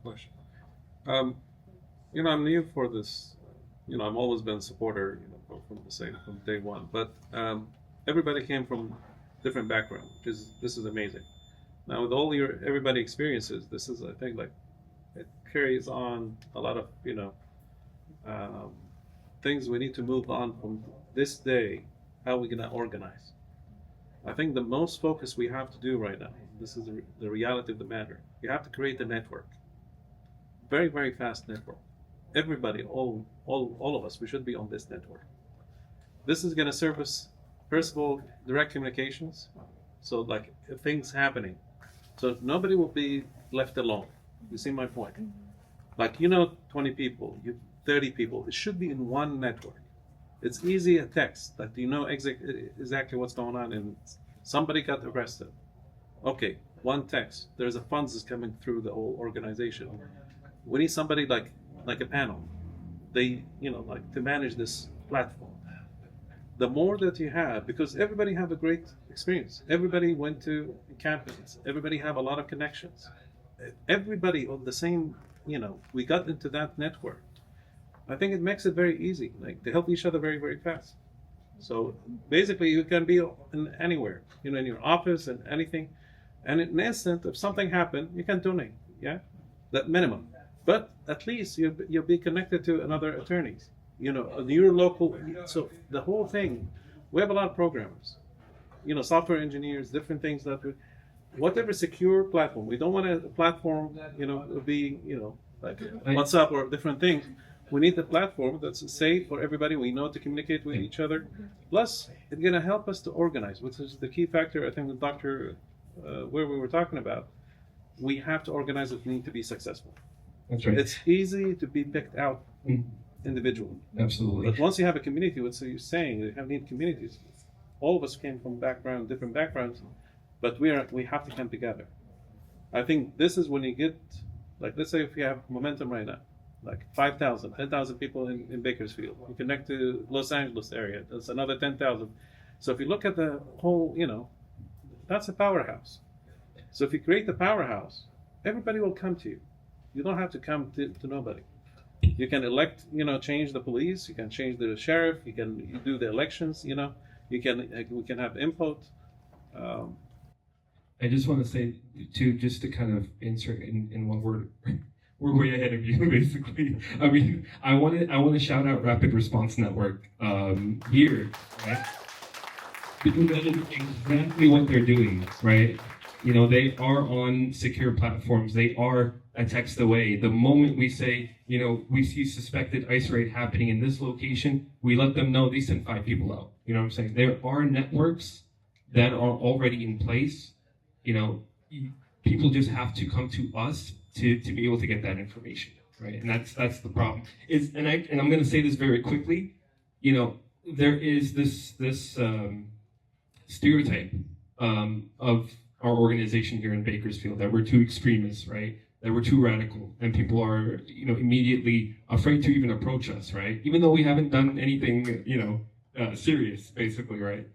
question. You know, I'm new for this. You know, I've always been a supporter, you know, from day one. But everybody came from different backgrounds, this is amazing. Now, with all everybody experiences, this is, I think, like, it carries on a lot of, you know, things we need to move on from this day. How are we gonna organize? I think the most focus we have to do right now, this is the reality of the matter. You have to create a network. Very, very fast network. Everybody, all of us, we should be on this network. This is gonna serve us, first of all, direct communications. So like things happening. So nobody will be left alone. You see my point? Like, you know, 20 people, 30 people, it should be in one network. It's easy a text that you know exactly what's going on, and somebody got arrested. Okay, one text. There's a funds is coming through the whole organization. We need somebody like a panel. They, you know, like to manage this platform. The more that you have, because everybody have a great experience. Everybody went to encampments. Everybody have a lot of connections. Everybody on the same, you know, we got into that network. I think it makes it very easy, like to help each other very, very fast. So basically, you can be in anywhere, you know, in your office and anything. And in an instant, if something happened, you can donate, yeah, that minimum. But at least you'll be connected to another attorneys, you know, your local. So the whole thing, we have a lot of programmers, you know, software engineers, different things that we, whatever secure platform. We don't want a platform, you know, be, you know, like WhatsApp or different things. We need a platform that's safe for everybody. We know to communicate with each other. Plus, it's going to help us to organize, which is the key factor, I think, the Dr. Where we were talking about. We have to organize if we need to be successful. That's right. It's easy to be picked out individually. Absolutely. But once you have a community, what you're saying, you need communities. All of us came from different backgrounds, but we have to come together. I think this is when you get, like, let's say if you have momentum right now, like 5,000, 10,000 people in Bakersfield. You connect to Los Angeles area, that's another 10,000. So if you look at the whole, you know, that's a powerhouse. So if you create the powerhouse, everybody will come to you. You don't have to come to nobody. You can elect, you know, change the police, you can change the sheriff, you do the elections, you know, we can have input. I just want to say, too, just to kind of insert in one word, we're way ahead of you, basically. I mean, I want to shout out Rapid Response Network here, right? Because that is exactly what they're doing, right? You know, they are on secure platforms. They are a text away. The moment we say, you know, we see suspected ICE raid happening in this location, we let them know. They send 5 people out. You know what I'm saying? There are networks that are already in place. You know, people just have to come to us to be able to get that information, right? And that's the problem. And I'm going to say this very quickly. You know, there is this stereotype of our organization here in Bakersfield that we're too extremists, right? That we're too radical, and people are, you know, immediately afraid to even approach us, right? Even though we haven't done anything, you know, serious, basically, right?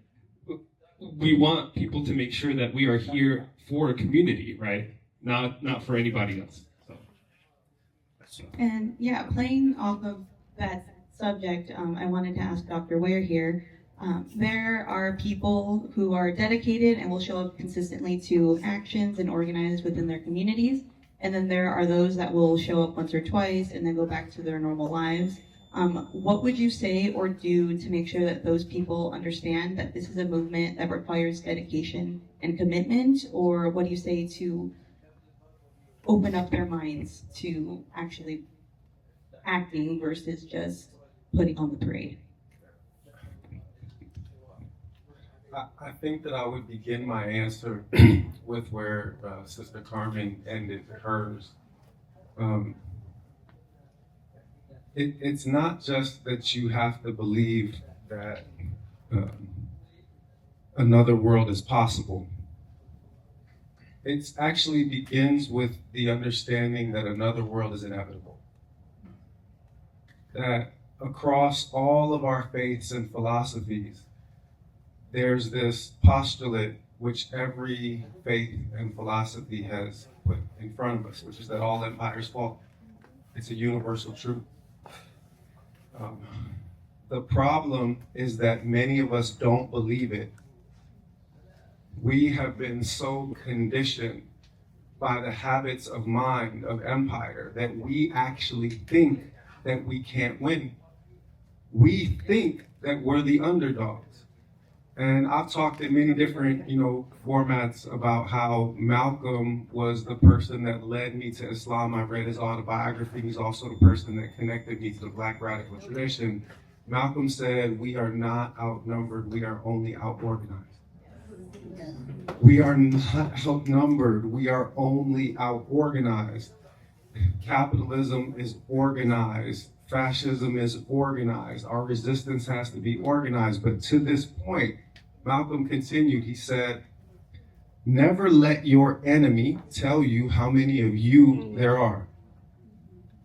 We want people to make sure that we are here for a community, right? Not for anybody else. So. And yeah, playing off of that subject, I wanted to ask Dr. Ware here. There are people who are dedicated and will show up consistently to actions and organize within their communities. And then there are those that will show up once or twice and then go back to their normal lives. What would you say or do to make sure that those people understand that this is a movement that requires dedication and commitment? Or what do you say to open up their minds to actually acting versus just putting on the parade? I think that I would begin my answer with where Sister Carmen ended hers. It's not just that you have to believe that another world is possible. It actually begins with the understanding that another world is inevitable. That across all of our faiths and philosophies, there's this postulate which every faith and philosophy has put in front of us, which is that all empires fall. It's a universal truth. The problem is that many of us don't believe it. We have been so conditioned by the habits of mind of empire that we actually think that we can't win. We think that we're the underdogs. And I've talked in many different, formats about how Malcolm was the person that led me to Islam. I read his autobiography. He's also the person that connected me to the Black radical tradition. Malcolm said, "We are not outnumbered, we are only outorganized." We are not outnumbered, we are only outorganized. Capitalism is organized. Fascism is organized. Our resistance has to be organized. But to this point, Malcolm continued, he said, "Never let your enemy tell you how many of you there are.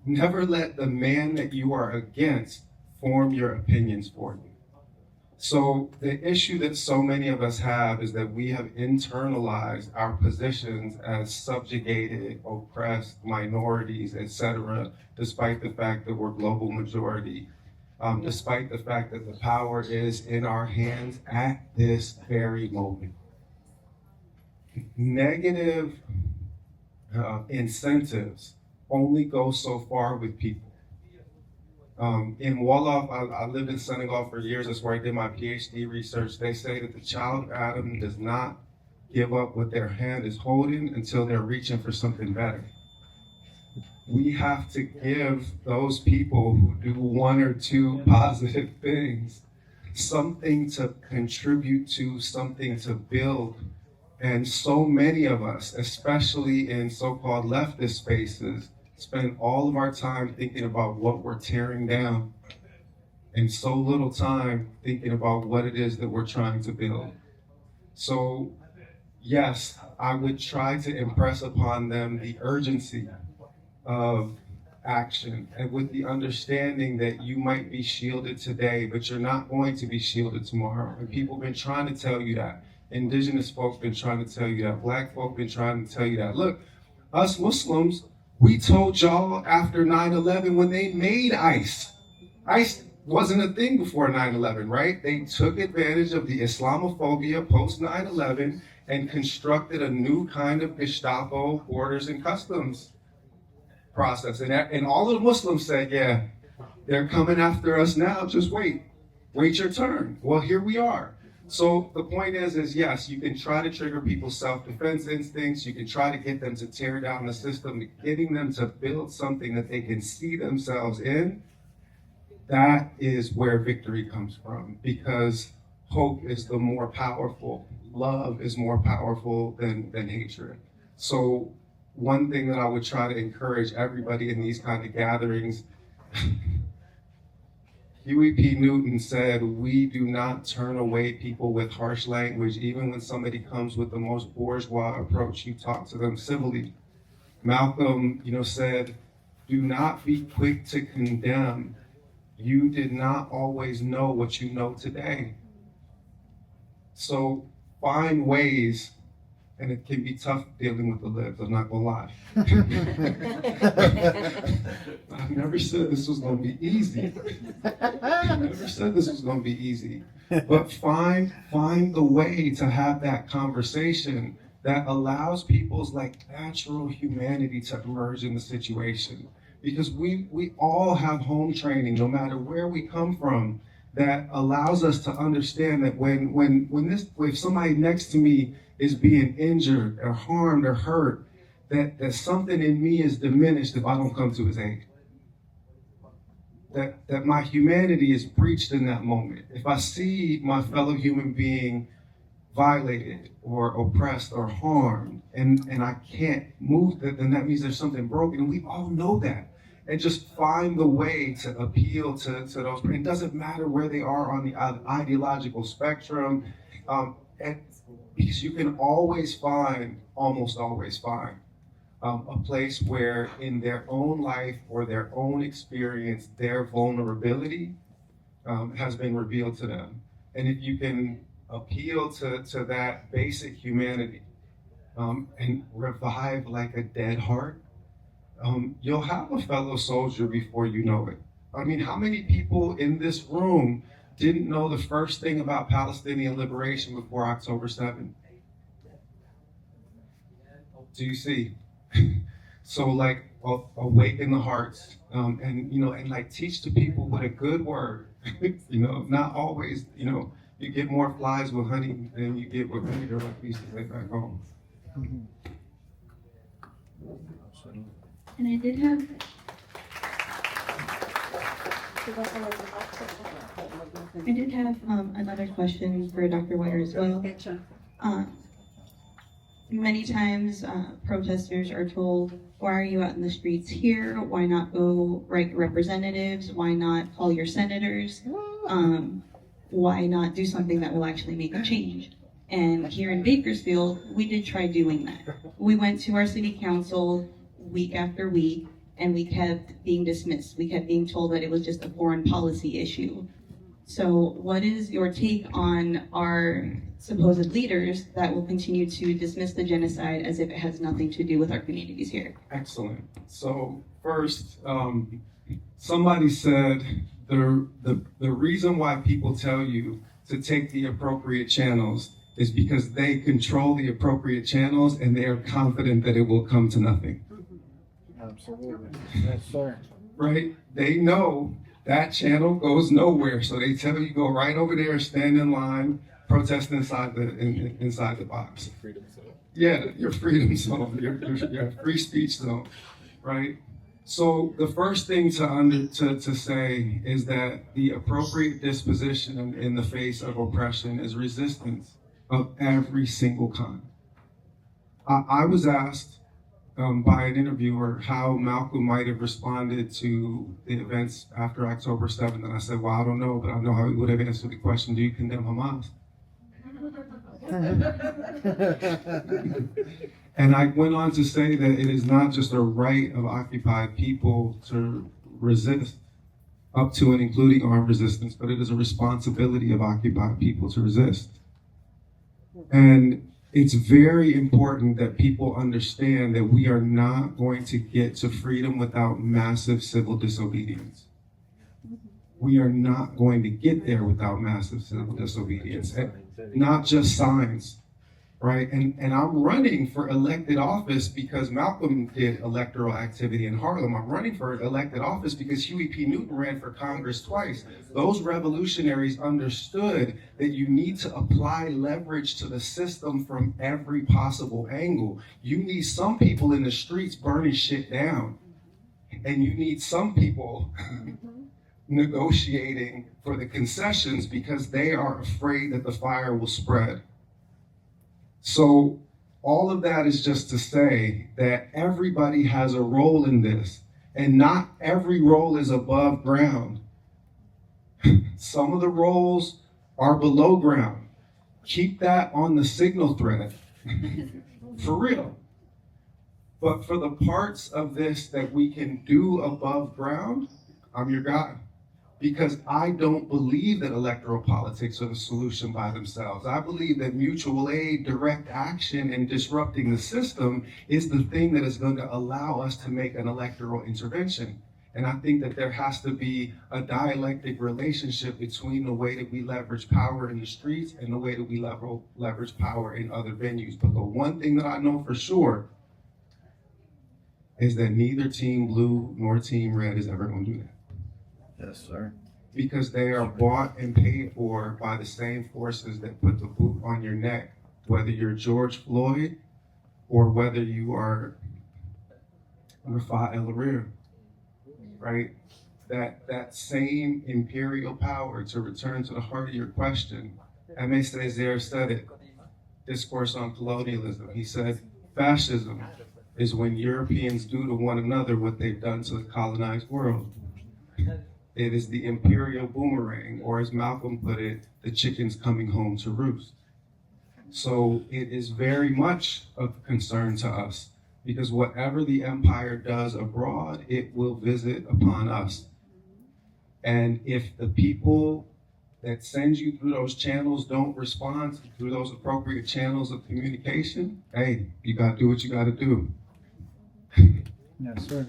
Never let the man that you are against form your opinions for you." So the issue that so many of us have is that we have internalized our positions as subjugated, oppressed, minorities, etc., despite the fact that we're global majority, despite the fact that the power is in our hands at this very moment. Negative incentives only go so far with people. In Wolof, I lived in Senegal for years. That's where I did my PhD research. They say that the child of Adam does not give up what their hand is holding until they're reaching for something better. We have to give those people who do one or two positive things something to contribute to, something to build. And so many of us, especially in so-called leftist spaces, spend all of our time thinking about what we're tearing down and so little time thinking about what it is that we're trying to build. So yes, I would try to impress upon them the urgency of action and with the understanding that you might be shielded today, but you're not going to be shielded tomorrow. And people have been trying to tell you that. Indigenous folk been trying to tell you that. Black folk been trying to tell you that. Look, us Muslims, we told y'all after 9/11 when they made ICE. ICE wasn't a thing before 9/11, right? They took advantage of the Islamophobia post 9/11 and constructed a new kind of Gestapo borders and customs process. And all of the Muslims said, yeah, they're coming after us now. Just wait your turn. Well, here we are. So the point is yes, you can try to trigger people's self-defense instincts. You can try to get them to tear down the system, getting them to build something that they can see themselves in. That is where victory comes from, because hope is the more powerful. Love is more powerful than hatred. So one thing that I would try to encourage everybody in these kind of gatherings, Huey P. Newton said, "We do not turn away people with harsh language. Even when somebody comes with the most bourgeois approach, you talk to them civilly." Malcolm, said, "Do not be quick to condemn. You did not always know what you know today." So find ways and it can be tough dealing with the libs, I'm not gonna lie. I never said this was gonna be easy. I never said this was gonna be easy. But find the way to have that conversation that allows people's like natural humanity to emerge in the situation. Because we all have home training, no matter where we come from, that allows us to understand that if somebody next to me is being injured or harmed or hurt, that something in me is diminished if I don't come to his aid. That my humanity is breached in that moment. If I see my fellow human being violated or oppressed or harmed and I can't move, then that means there's something broken. And we all know that. And just find the way to appeal to those. It doesn't matter where they are on the ideological spectrum. And because you can almost always find a place where in their own life or their own experience, their vulnerability has been revealed to them. And if you can appeal to that basic humanity and revive like a dead heart, you'll have a fellow soldier before you know it. I mean, how many people in this room didn't know the first thing about Palestinian liberation before October 7th? Do you see? So like awaken the hearts and like teach the people with a good word. Not always, you get more flies with honey than you get with vinegar, like we used to say back home. And I did have another question for Dr. Ware as well. Many times protesters are told, why are you out in the streets here? Why not go write representatives? Why not call your senators? Why not do something that will actually make a change? And here in Bakersfield, we did try doing that. We went to our city council week after week, and we kept being dismissed. We kept being told that it was just a foreign policy issue. So what is your take on our supposed leaders that will continue to dismiss the genocide as if it has nothing to do with our communities here? Excellent. So first, somebody said the reason why people tell you to take the appropriate channels is because they control the appropriate channels and they are confident that it will come to nothing. Absolutely. Yes, sir. Right? They know that channel goes nowhere, so they tell you go right over there, stand in line, protest inside the box. Freedom zone. Yeah, your freedom zone, your free speech zone, right? So the first thing to say is that the appropriate disposition in the face of oppression is resistance of every single kind. I was asked by an interviewer how Malcolm might have responded to the events after October 7th, and I said, well, I don't know, but I know how he would have answered the question, do you condemn Hamas? And I went on to say that it is not just a right of occupied people to resist, up to and including armed resistance, but it is a responsibility of occupied people to resist. And it's very important that people understand that we are not going to get to freedom without massive civil disobedience. We are not going to get there without massive civil disobedience. And not just signs, right? And I'm running for elected office because Malcolm did electoral activity in Harlem. I'm running for elected office because Huey P. Newton ran for Congress twice. Those revolutionaries understood that you need to apply leverage to the system from every possible angle. You need some people in the streets burning shit down, and you need some people negotiating for the concessions because they are afraid that the fire will spread. So all of that is just to say that everybody has a role in this, and not every role is above ground. Some of the roles are below ground. Keep that on the signal thread, for real. But for the parts of this that we can do above ground, I'm your guy. because I don't believe that electoral politics are the solution by themselves. I believe that mutual aid, direct action, and disrupting the system is the thing that is going to allow us to make an electoral intervention. And I think that there has to be a dialectic relationship between the way that we leverage power in the streets and the way that we leverage power in other venues. But the one thing that I know for sure is that neither Team Blue nor Team Red is ever going to do that. Yes, sir. Because they are bought and paid for by the same forces that put the boot on your neck, whether you're George Floyd or whether you are Rafah El-Arir, right? That same imperial power, to return to the heart of your question, Aimé Césaire said it, Discourse on Colonialism. He said, fascism is when Europeans do to one another what they've done to the colonized world. It is the imperial boomerang, or as Malcolm put it, the chickens coming home to roost. So it is very much of concern to us, because whatever the empire does abroad, it will visit upon us. And if the people that send you through those channels don't respond through those appropriate channels of communication, hey, you gotta do what you gotta do. Yes, sir.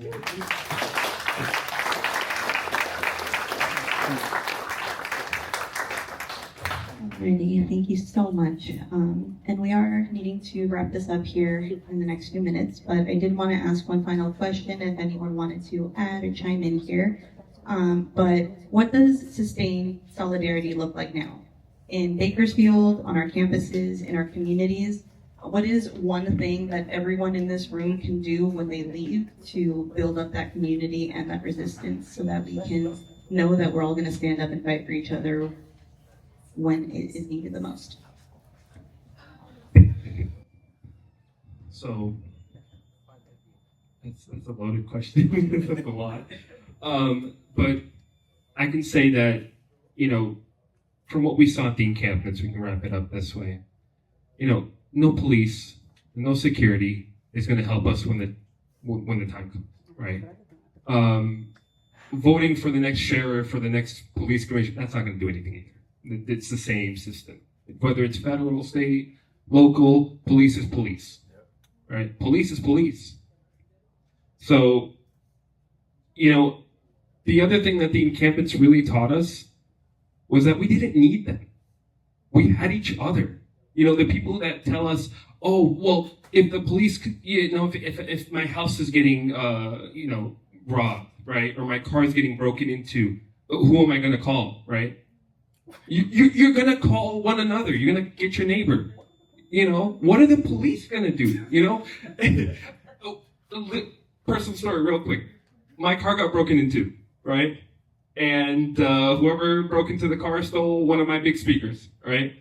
Alrighty, thank you so much. And we are needing to wrap this up here in the next few minutes, but I did want to ask one final question if anyone wanted to add or chime in here. But what does sustained solidarity look like now? In Bakersfield, on our campuses, in our communities, what is one thing that everyone in this room can do when they leave to build up that community and that resistance so that we can know that we're all going to stand up and fight for each other when it is needed the most? So that's a loaded question. That's a lot. But I can say that, from what we saw at the encampments, we can wrap it up this way. No police, no security is going to help us when the time comes, right? Voting for the next sheriff, for the next police commissioner, that's not going to do anything either. It's the same system. Whether it's federal, state, local, police is police, right? Police is police. So, the other thing that the encampments really taught us was that we didn't need them. We had each other. The people that tell us, oh, well, if the police could, if my house is getting, robbed, right? Or my car is getting broken into, who am I going to call, right? You're going to call one another. You're going to get your neighbor. What are the police going to do? Personal story real quick. My car got broken into, right? And whoever broke into the car stole one of my big speakers, right?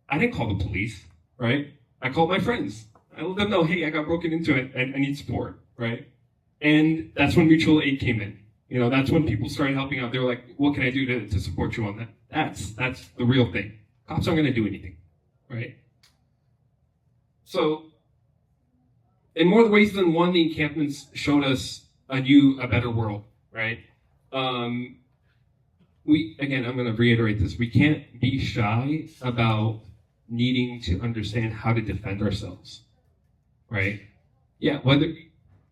I didn't call the police, right? I called my friends. I let them know, hey, I got broken into. I need support, right? And that's when mutual aid came in. That's when people started helping out. They were like, what can I do to support you on that? That's the real thing. Cops aren't going to do anything, right? So, in more ways than one, the encampments showed us a better world, right? I'm going to reiterate this. We can't be shy about needing to understand how to defend ourselves, right? Yeah,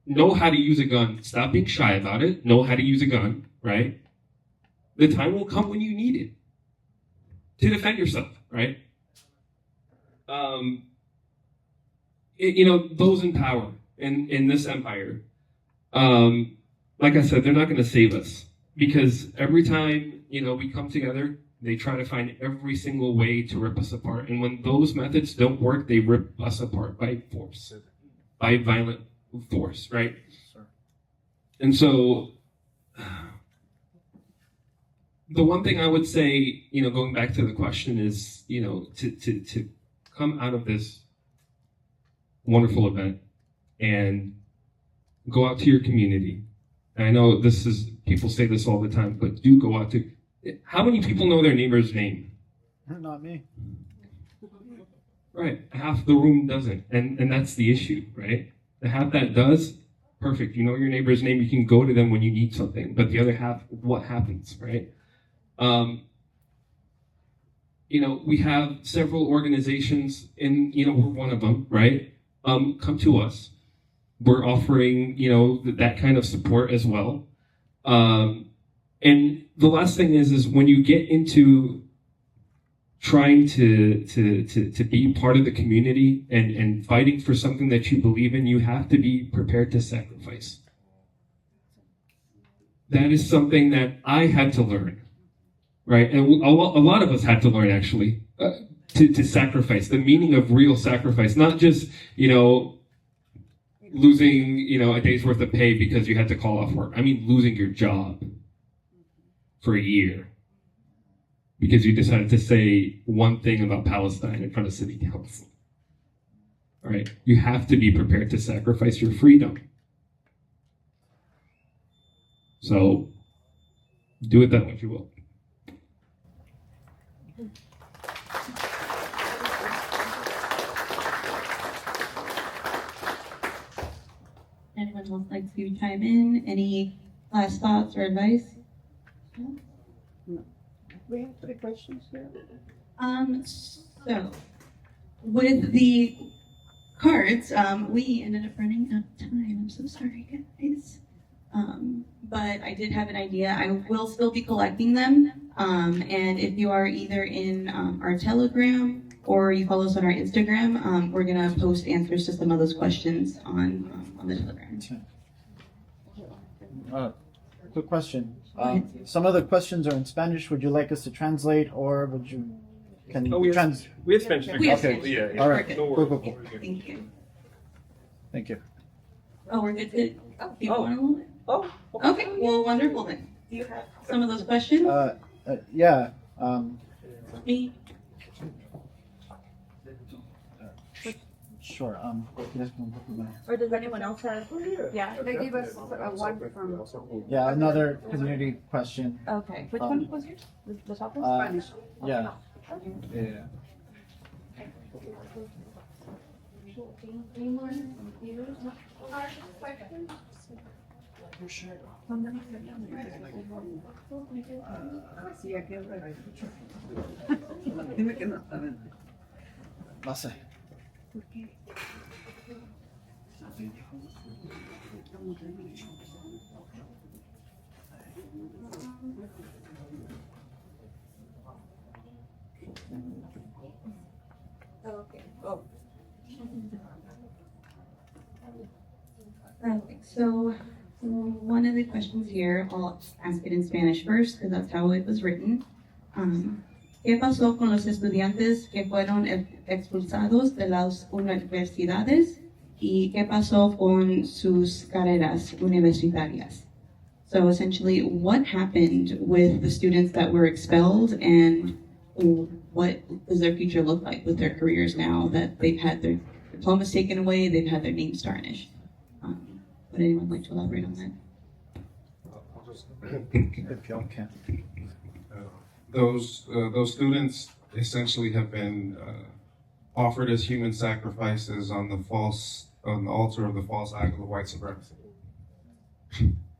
know how to use a gun. Stop being shy about it. Know how to use a gun, right? The time will come when you need it to defend yourself, right? Those in power in this empire, like I said, they're not going to save us, because every time, we come together, they try to find every single way to rip us apart. And when those methods don't work, they rip us apart by force, by violent force, right? And so the one thing I would say, going back to the question is, to come out of this wonderful event and go out to your community. And I know people say this all the time, but do go out to, how many people know their neighbor's name? Not me. Right, half the room doesn't, and that's the issue, right? The half that does, perfect. You know your neighbor's name, you can go to them when you need something, but the other half, what happens, right? We have several organizations, and we're one of them, right? Come to us. We're offering, that kind of support as well. And the last thing is when you get into trying to be part of the community and fighting for something that you believe in, you have to be prepared to sacrifice. That is something that I had to learn, right? And a lot of us had to learn, actually, to sacrifice, the meaning of real sacrifice, not just, losing, a day's worth of pay because you had to call off work. I mean, losing your job for a year because you decided to say one thing about Palestine in front of city council. All right? You have to be prepared to sacrifice your freedom. So, do it that way if you will. Anyone else like to chime in? Any last thoughts or advice? We have 3 questions here. So with the cards, we ended up running out of time. I'm so sorry, guys. But I did have an idea. I will still be collecting them. And if you are either in our Telegram or you follow us on our Instagram, we're gonna post answers to some of those questions on the Telegram. Quick question. Some of the questions are in Spanish. Would you like us to translate, or would you? Can you trans? We have Spanish. We have Okay. Spanish. All right. We're good. Cool. Thank you. Thank you. Oh, we're good to keep going a little bit? Oh, Okay, well, wonderful then. Do you have some of those questions? Yeah. Me? Sure. Or does anyone else have? Yeah, they gave us one from. Yeah, another community question. Okay, which one was yours? The top one? Spanish. Yeah. Yeah. No sé. Okay. Oh. Okay, so one of the questions here, I'll ask it in Spanish first because that's how it was written. ¿Qué pasó con los estudiantes que fueron expulsados de las universidades y qué pasó con sus carreras universitarias? So essentially, what happened with the students that were expelled, and what does their future look like with their careers now that they've had their diplomas taken away, they've had their names tarnished? Would anyone like to elaborate on that? I'll just If y'all can. those students essentially have been offered as human sacrifices on the altar of the false idol of white supremacy.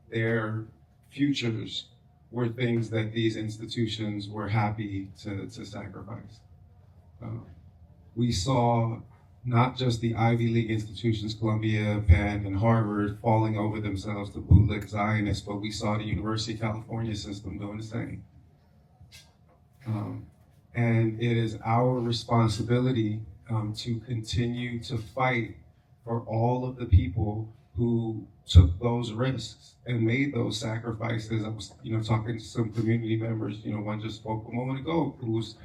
Their futures were things that these institutions were happy to sacrifice. We saw not just the Ivy League institutions, Columbia, Penn, and Harvard, falling over themselves to bootlick Zionists, but we saw the University of California system doing the same. And it is our responsibility to continue to fight for all of the people who took those risks and made those sacrifices. I was, talking to some community members. One just spoke a moment ago who was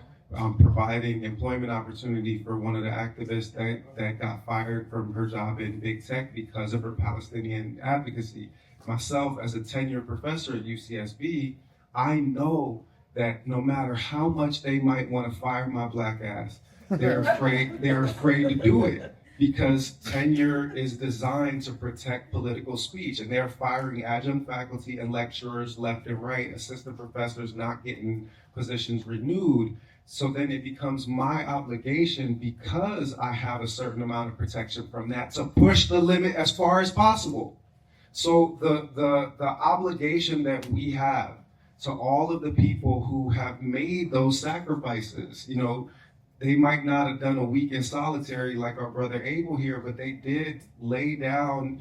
providing employment opportunity for one of the activists that got fired from her job in big tech because of her Palestinian advocacy. Myself, as a tenured professor at UCSB, I know that no matter how much they might want to fire my black ass, they're afraid to do it because tenure is designed to protect political speech, and they're firing adjunct faculty and lecturers left and right, assistant professors not getting positions renewed. So then it becomes my obligation, because I have a certain amount of protection from that, to push the limit as far as possible. So the obligation that we have to all of the people who have made those sacrifices. You know, they might not have done a week in solitary like our brother Abel here, but they did lay down,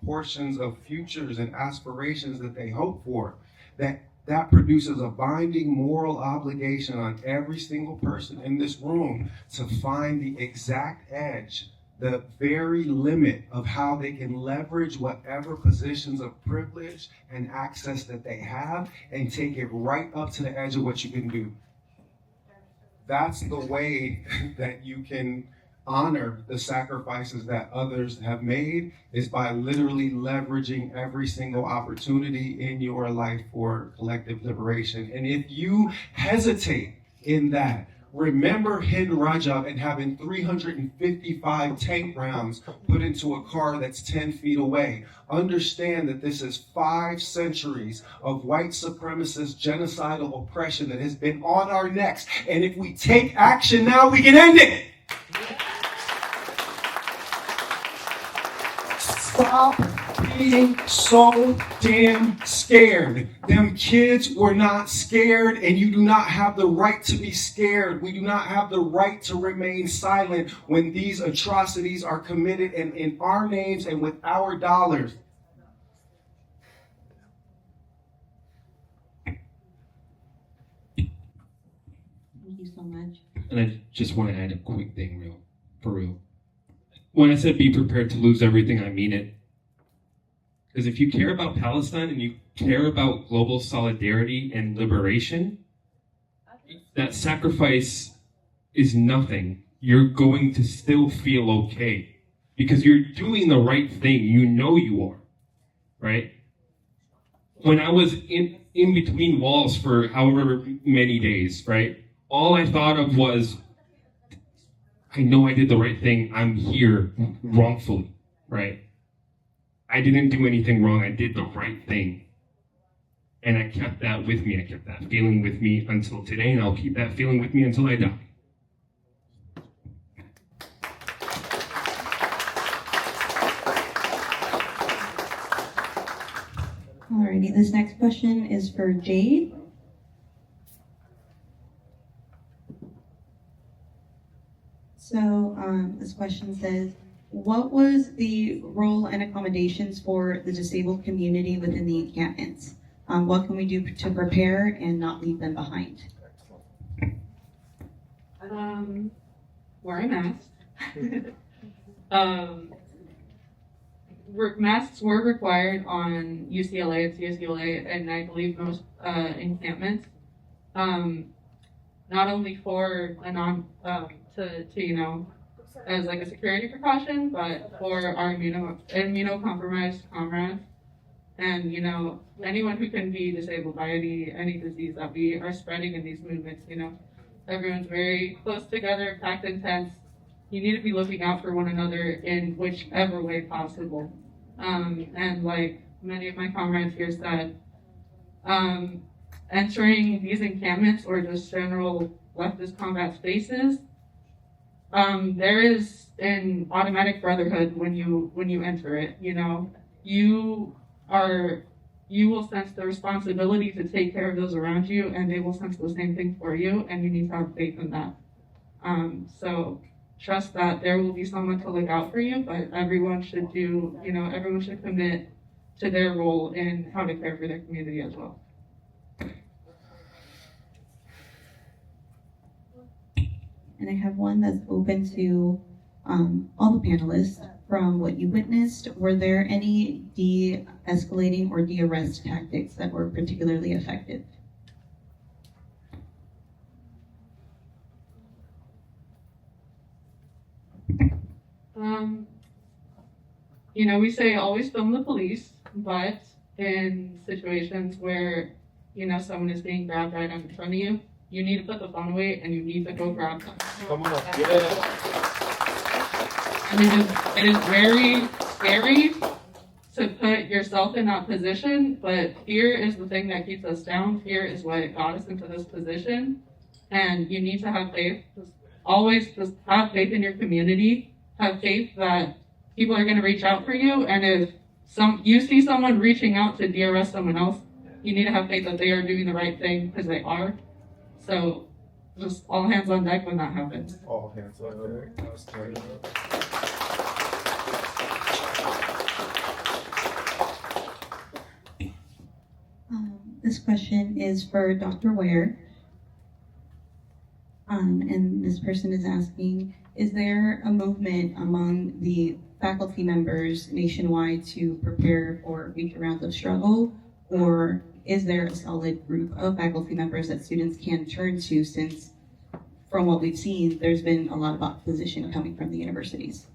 portions of futures and aspirations that they hope for. That produces a binding moral obligation on every single person in this room to find the exact edge, the very limit of how they can leverage whatever positions of privilege and access that they have and take it right up to the edge of what you can do. That's the way that you can honor the sacrifices that others have made, is by literally leveraging every single opportunity in your life for collective liberation. And if you hesitate in that, remember Hind Rajab and having 355 tank rounds put into a car that's 10 feet away. Understand that this is 5 centuries of white supremacist genocidal oppression that has been on our necks. And if we take action now, we can end it. Stop being so damn scared. Them kids were not scared, and you do not have the right to be scared. We do not have the right to remain silent when these atrocities are committed and in our names and with our dollars. Thank you so much. And I just want to add a quick thing, for real. When I said be prepared to lose everything, I mean it. Because if you care about Palestine and you care about global solidarity and liberation, that sacrifice is nothing. You're going to still feel okay. Because you're doing the right thing. You know you are. Right? When I was in between walls for however many days, right? All I thought of was, I know I did the right thing. I'm here wrongfully, right? I didn't do anything wrong. I did the right thing. And I kept that with me. I kept that feeling with me until today, and I'll keep that feeling with me until I die. Alrighty, this next question is for Jade. So this question says, what was the role and accommodations for the disabled community within the encampments? What can we do to prepare and not leave them behind? Wear a mask. Masks were required on UCLA, CSULA, and I believe most encampments. Not only for as like a security precaution, but for our immunocompromised comrades, and anyone who can be disabled by any disease that we are spreading in these movements. Everyone's very close together, packed in tents. You need to be looking out for one another in whichever way possible. And like many of my comrades here said, entering these encampments or just general leftist combat spaces, there is an automatic brotherhood when you enter it. You will sense the responsibility to take care of those around you, and they will sense the same thing for you, and you need to have faith in that. So trust that there will be someone to look out for you, but everyone should commit to their role in how to care for their community as well. And I have one that's open to all the panelists. From what you witnessed, were there any de-escalating or de-arrest tactics that were particularly effective? We say always film the police, but in situations where, someone is being grabbed right in front of you, you need to put the phone away and you need to go grab them. Come on. And it is very scary to put yourself in that position, but fear is the thing that keeps us down. Fear is what got us into this position. And you need to have faith. Always just have faith in your community. Have faith that people are going to reach out for you. And if you see someone reaching out to de-arrest someone else, you need to have faith that they are doing the right thing because they are. So just all hands on deck when that happens. All hands on deck. That's great. This question is for Dr. Ware. And this person is asking, is there a movement among the faculty members nationwide to prepare for future rounds of struggle? Or is there a solid group of faculty members that students can turn to, since from what we've seen, there's been a lot of opposition coming from the universities?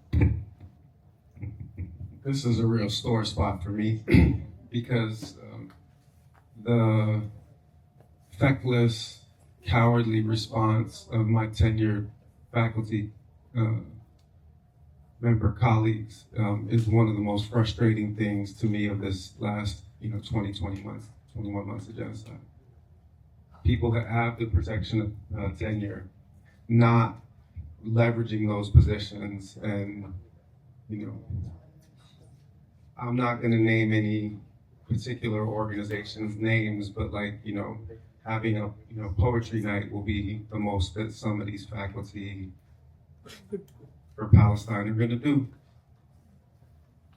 This is a real sore spot for me because the feckless, cowardly response of my tenured faculty member colleagues is one of the most frustrating things to me of this last 21 months of genocide. People that have the protection of tenure not leveraging those positions, and I'm not going to name any particular organizations' names, but having a poetry night will be the most that some of these faculty for Palestine are going to do.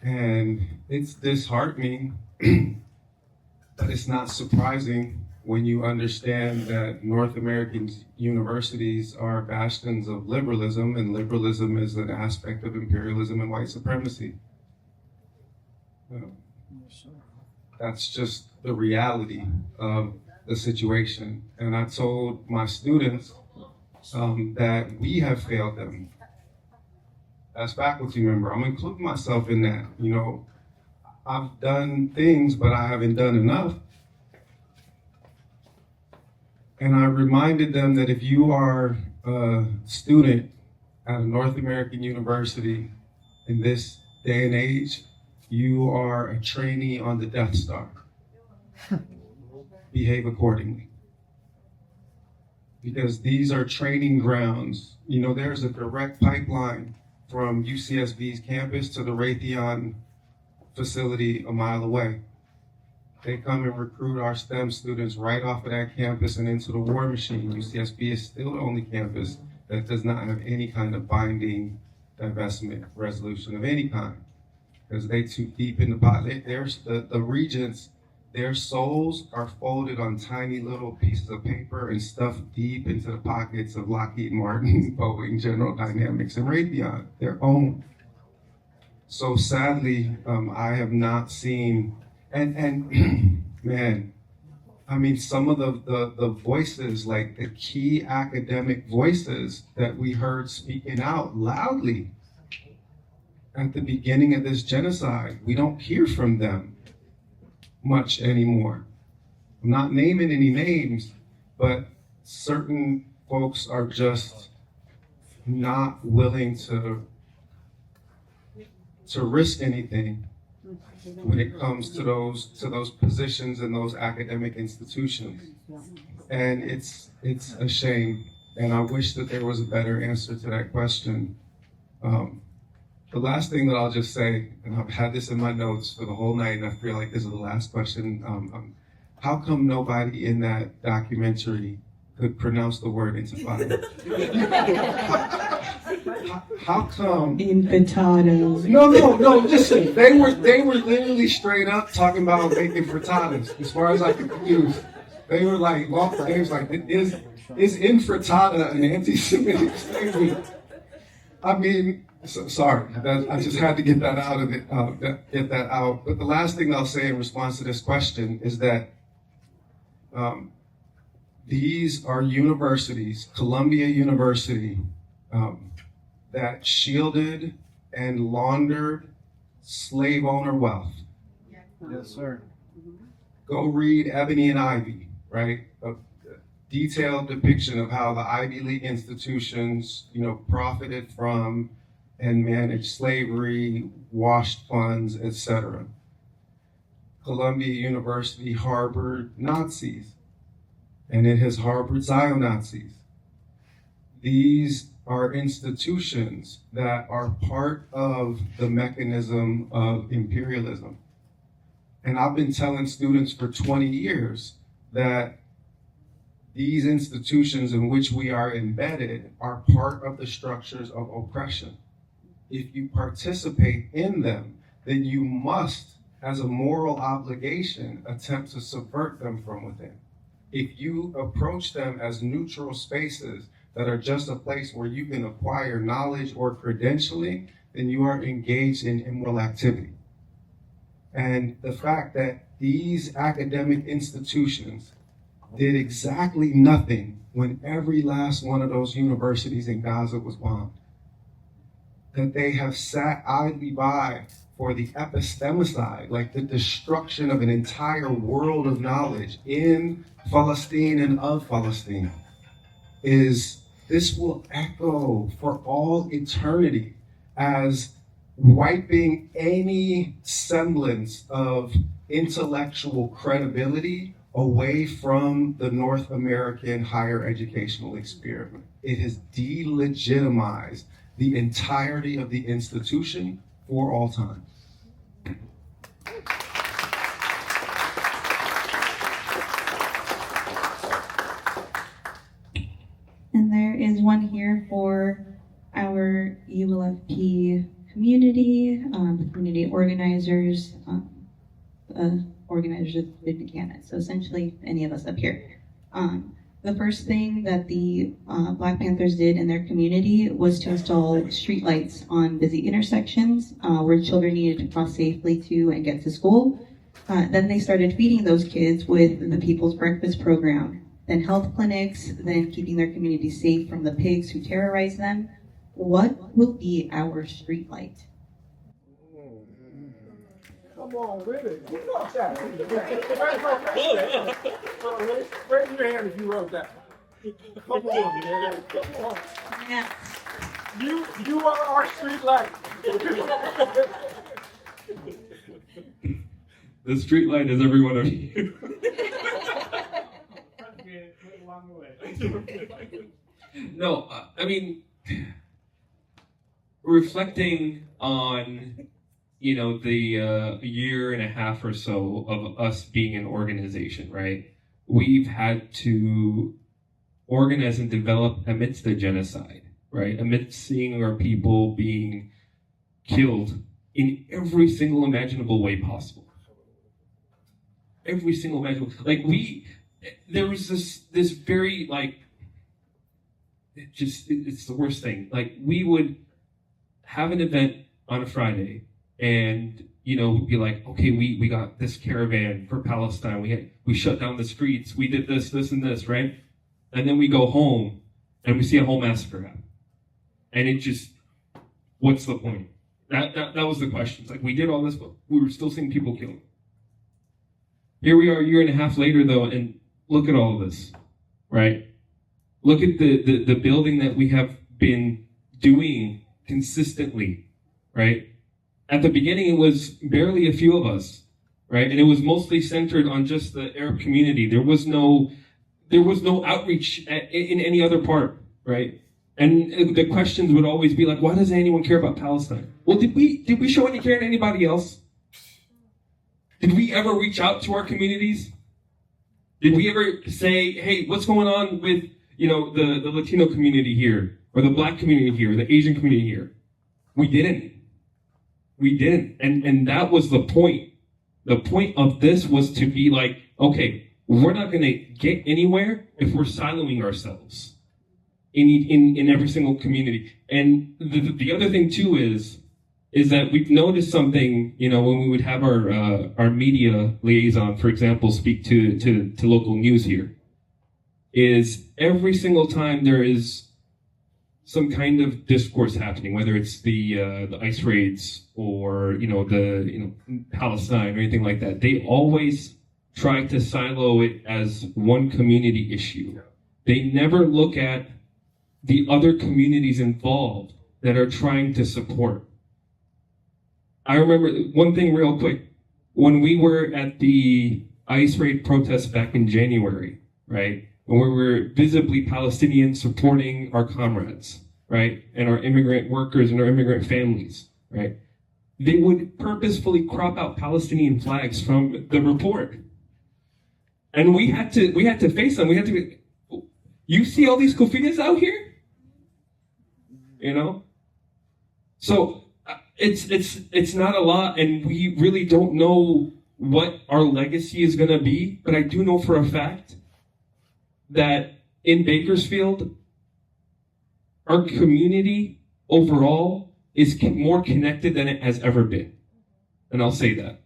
And it's disheartening, but it's not surprising when you understand that North American universities are bastions of liberalism, and liberalism is an aspect of imperialism and white supremacy. That's just the reality of the situation. And I told my students that we have failed them as faculty member. I'm including myself in that. I've done things, but I haven't done enough. And I reminded them that if you are a student at a North American university in this day and age, you are a trainee on the Death Star. Behave accordingly. Because these are training grounds. There's a direct pipeline from UCSB's campus to the Raytheon facility a mile away. They come and recruit our STEM students right off of that campus and into the war machine. UCSB is still the only campus that does not have any kind of binding divestment resolution of any kind, because they too deep in the pot. The regents, their souls are folded on tiny little pieces of paper and stuffed deep into the pockets of Lockheed Martin, Boeing, General Dynamics, and Raytheon, their own. So sadly, I have not seen, and man, some of the voices, like the key academic voices that we heard speaking out loudly at the beginning of this genocide, we don't hear from them much anymore. I'm not naming any names, but certain folks are just not willing to risk anything when it comes to those positions and those academic institutions. And it's a shame, and I wish that there was a better answer to that question. The last thing that I'll just say, and I've had this in my notes for the whole night, and I feel like this is the last question. How come nobody in that documentary could pronounce the word intifada? How come? Infitados. No, listen, they were literally straight up talking about making frittatas, as far as I could confuse. They were like, is infritada an anti-Semitic statement? Sorry, I just had to get that out of it, get that out. But the last thing I'll say in response to this question is that these are universities, Columbia University, that shielded and laundered slave owner wealth. Yes, sir. Go read Ebony and Ivy, right? A detailed depiction of how the Ivy League institutions, profited from and managed slavery, washed funds, etc. Columbia University harbored Nazis, and it has harbored Zion-Nazis. These are institutions that are part of the mechanism of imperialism. And I've been telling students for 20 years that these institutions in which we are embedded are part of the structures of oppression. If you participate in them, then you must, as a moral obligation, attempt to subvert them from within. If you approach them as neutral spaces that are just a place where you can acquire knowledge or credentialing, then you are engaged in immoral activity. And the fact that these academic institutions did exactly nothing when every last one of those universities in Gaza was bombed, that they have sat idly by for the epistemicide, like the destruction of an entire world of knowledge in Palestine and of Palestine, this will echo for all eternity as wiping any semblance of intellectual credibility away from the North American higher educational experiment. It has delegitimized the entirety of the institution for all time. And there is one here for our ULFP community, the community organizers, organizers of the encampment. So essentially, any of us up here. The first thing that the Black Panthers did in their community was to install streetlights on busy intersections where children needed to cross safely to and get to school. Then they started feeding those kids with the People's Breakfast Program, then health clinics, then keeping their community safe from the pigs who terrorize them. What will be our streetlight? Come on with it. Who wrote that? Raise your hand if you wrote that. Come on, man. Come on. Yeah. You are our street light. The street light is every one of you. No, I mean, reflecting on, you know, the year and a half or so of us being an organization, right? We've had to organize and develop amidst the genocide, right? Amidst seeing our people being killed in every single imaginable way possible. Every single imaginable, like there was this very, like, it's the worst thing. Like, we would have an event on a Friday and, you know, we'd be like, okay, we got this caravan for Palestine. We shut down the streets. We did this, and this, right? And then we go home and we see a whole massacre happen. And it just, what's the point? That was the question. It's like, we did all this, but we were still seeing people killed. Here we are a year and a half later, though, and look at all of this, right? Look at the building that we have been doing consistently, right? At the beginning, it was barely a few of us, right? And it was mostly centered on just the Arab community. There was no outreach in any other part, right? And the questions would always be like, why doesn't anyone care about Palestine? Well, did we show any care to anybody else? Did we ever reach out to our communities? Did we ever say, hey, what's going on with, you know, the Latino community here, or the Black community here, or the Asian community here? We didn't. And that was the point. The point of this was to be like, okay, we're not going to get anywhere if we're siloing ourselves in every single community. And the other thing too is that we've noticed something, you know, when we would have our media liaison, for example, speak to local news here, is every single time there is some kind of discourse happening, whether it's the ICE raids or, you know, Palestine or anything like that, they always try to silo it as one community issue. They never look at the other communities involved that are trying to support. I remember one thing real quick. When we were at the ICE raid protest back in January, right? When we were visibly Palestinian supporting our comrades, right? And our immigrant workers and our immigrant families, right? they would purposefully crop out Palestinian flags from the report. And we had to face them. You see all these kufias out here? You know? So it's not a lot, and we really don't know what our legacy is going to be, but I do know for a fact that in Bakersfield, our community overall is more connected than it has ever been. And I'll say that.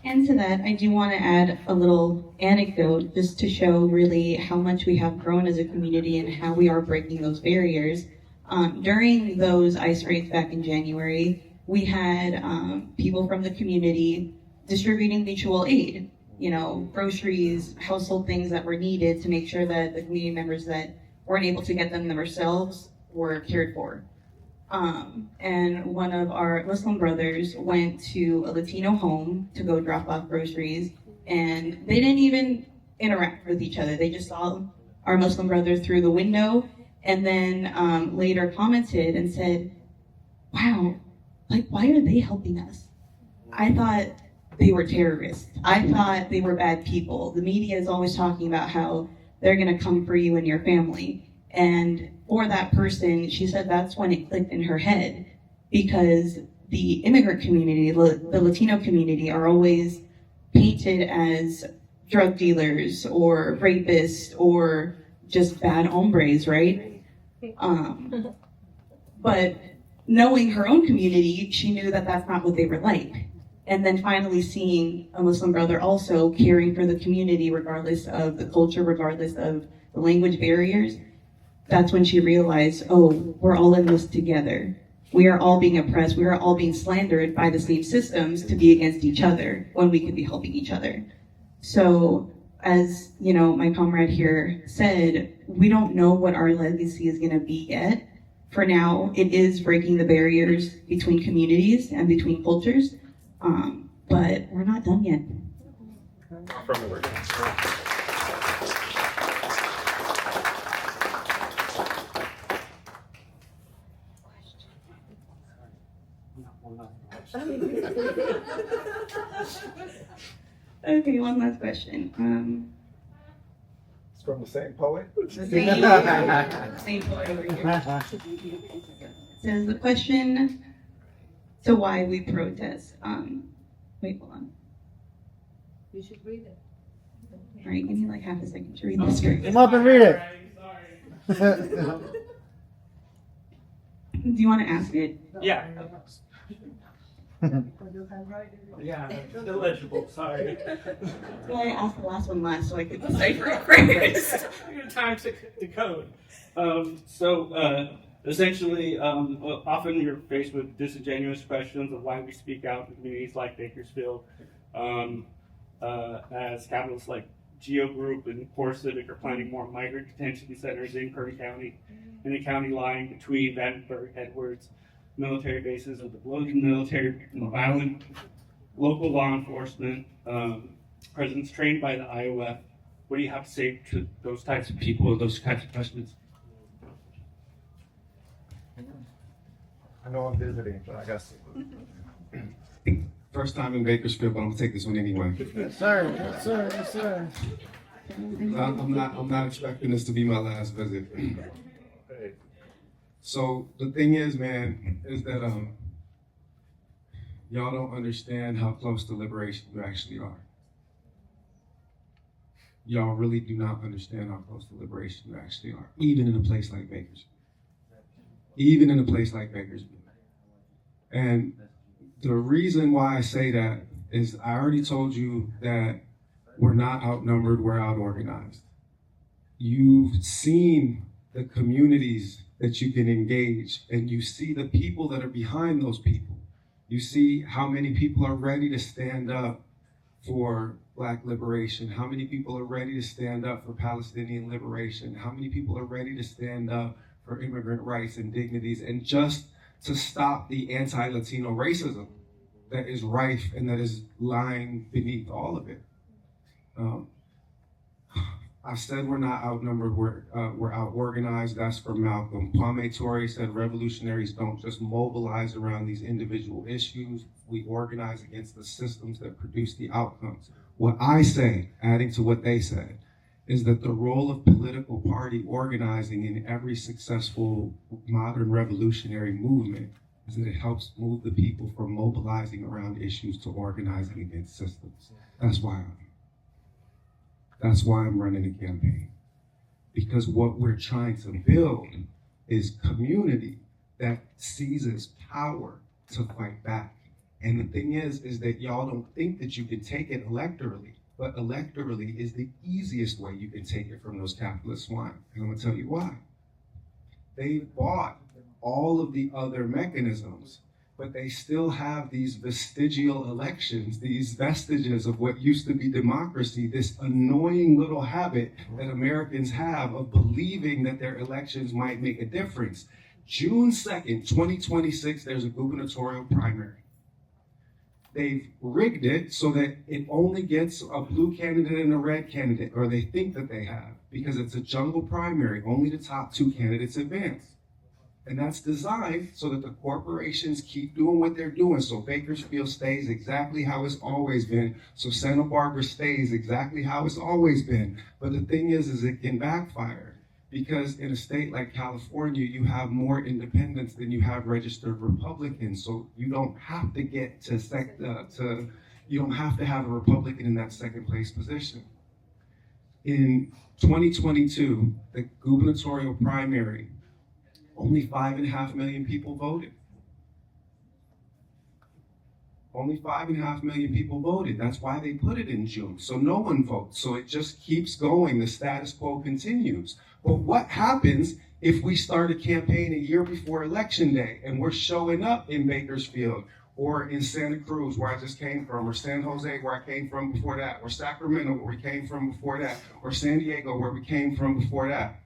And to that, I do want to add a little anecdote just to show really how much we have grown as a community and how we are breaking those barriers. During those ICE raids back in January, we had people from the community distributing mutual aid, you know, groceries, household things that were needed to make sure that the community members that weren't able to get them themselves were cared for. And one of our Muslim brothers went to a Latino home to go drop off groceries, and they didn't even interact with each other. They just saw our Muslim brother through the window, and then later commented and said, wow, like, why are they helping us? I thought they were terrorists. I thought they were bad people. The media is always talking about how they're gonna come for you and your family. And for that person, she said that's when it clicked in her head, because the immigrant community, the Latino community, are always painted as drug dealers or rapists or just bad hombres, right? But knowing her own community, she knew that that's not what they were like. And then finally seeing a Muslim brother also caring for the community, regardless of the culture, regardless of the language barriers, that's when she realized, oh, we're all in this together. We are all being oppressed. We are all being slandered by the same systems to be against each other when we could be helping each other. So as you know, my comrade here said, we don't know what our legacy is gonna be yet. For now, it is breaking the barriers between communities and between cultures, but we're not done yet. Okay, one last question. It's from the same poet? Same poet over here. It says the question to why we protest. Wait, hold on. You should read it. All right, give me like half a second to read this script. Come up and read it. Do you want to ask it? Yeah. Yeah, it's illegible, sorry. Well, I asked the last one last so I could decipher it first. Time to code. Essentially, often you're faced with disingenuous questions of why we speak out in communities like Bakersfield, as capitals like Geo Group and Core Civic are planning more migrant detention centers in Curry County, in the county line between Vandenberg, Edwards, military bases of the Blowden military, and violent local law enforcement, presence trained by the IOF. What do you have to say to those types of people, those types of questions? I know I'm visiting, but I guess. First time in Bakersfield, but I'm gonna take this one anyway. Yes, sir. Yes, sir. Yes, sir. I'm not expecting this to be my last visit. So the thing is, man, is that y'all don't understand how close to liberation you actually are. Y'all really do not understand how close to liberation you actually are, even in a place like Bakersfield. Even in a place like Bakersfield. And the reason why I say that is I already told you that we're not outnumbered, we're out-organized. You've seen the communities that you can engage, and you see the people that are behind those people. You see how many people are ready to stand up for Black liberation, how many people are ready to stand up for Palestinian liberation, how many people are ready to stand up for immigrant rights and dignities, and just to stop the anti-Latino racism that is rife and that is lying beneath all of it. I said we're not outnumbered, we're out-organized. That's from Malcolm. Kwame Ture said revolutionaries don't just mobilize around these individual issues, we organize against the systems that produce the outcomes. What I say, adding to what they said, is that the role of political party organizing in every successful modern revolutionary movement is that it helps move the people from mobilizing around issues to organizing against systems. That's why I'm running a campaign. Because what we're trying to build is community that seizes power to fight back. And the thing is that y'all don't think that you can take it electorally, but electorally is the easiest way you can take it from those capitalist swine. And I'm gonna tell you why. They've bought all of the other mechanisms, but they still have these vestigial elections, these vestiges of what used to be democracy, this annoying little habit that Americans have of believing that their elections might make a difference. June 2nd, 2026, there's a gubernatorial primary. They've rigged it so that it only gets a blue candidate and a red candidate, or they think that they have, because it's a jungle primary, only the top two candidates advance. And that's designed so that the corporations keep doing what they're doing. So Bakersfield stays exactly how it's always been. So Santa Barbara stays exactly how it's always been. But the thing is it can backfire, because in a state like California, you have more independents than you have registered Republicans. So you don't have to get you don't have to have a Republican in that second place position. In 2022, the gubernatorial primary, only 5.5 million people voted. Only 5.5 million people voted. That's why they put it in June. So no one votes. So it just keeps going. The status quo continues. But what happens if we start a campaign a year before Election Day and we're showing up in Bakersfield or in Santa Cruz, where I just came from, or San Jose, where I came from before that, or Sacramento, where we came from before that, or San Diego, where we came from before that,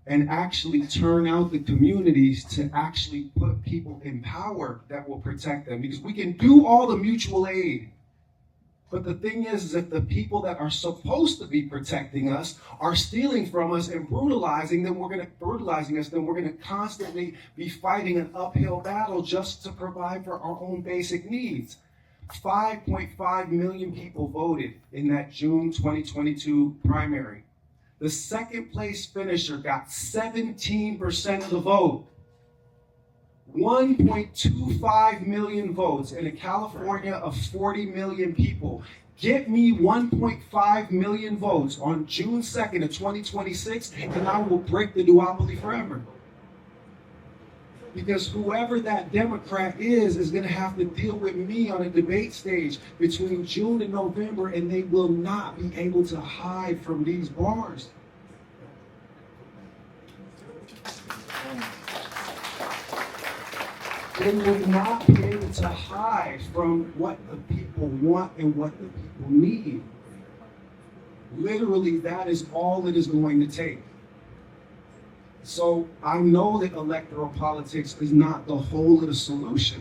and actually turn out the communities to actually put people in power that will protect them. Because we can do all the mutual aid, but the thing is that the people that are supposed to be protecting us are stealing from us and brutalizing us, then we're gonna constantly be fighting an uphill battle just to provide for our own basic needs. 5.5 million people voted in that June 2022 primary. The second place finisher got 17% of the vote. 1.25 million votes in a California of 40 million people. Get me 1.5 million votes on June 2nd of 2026, and I will break the duopoly forever. Because whoever that Democrat is going to have to deal with me on a debate stage between June and November, and they will not be able to hide from these bars. They will not be able to hide from what the people want and what the people need. Literally, that is all it is going to take. So I know that electoral politics is not the whole of the solution,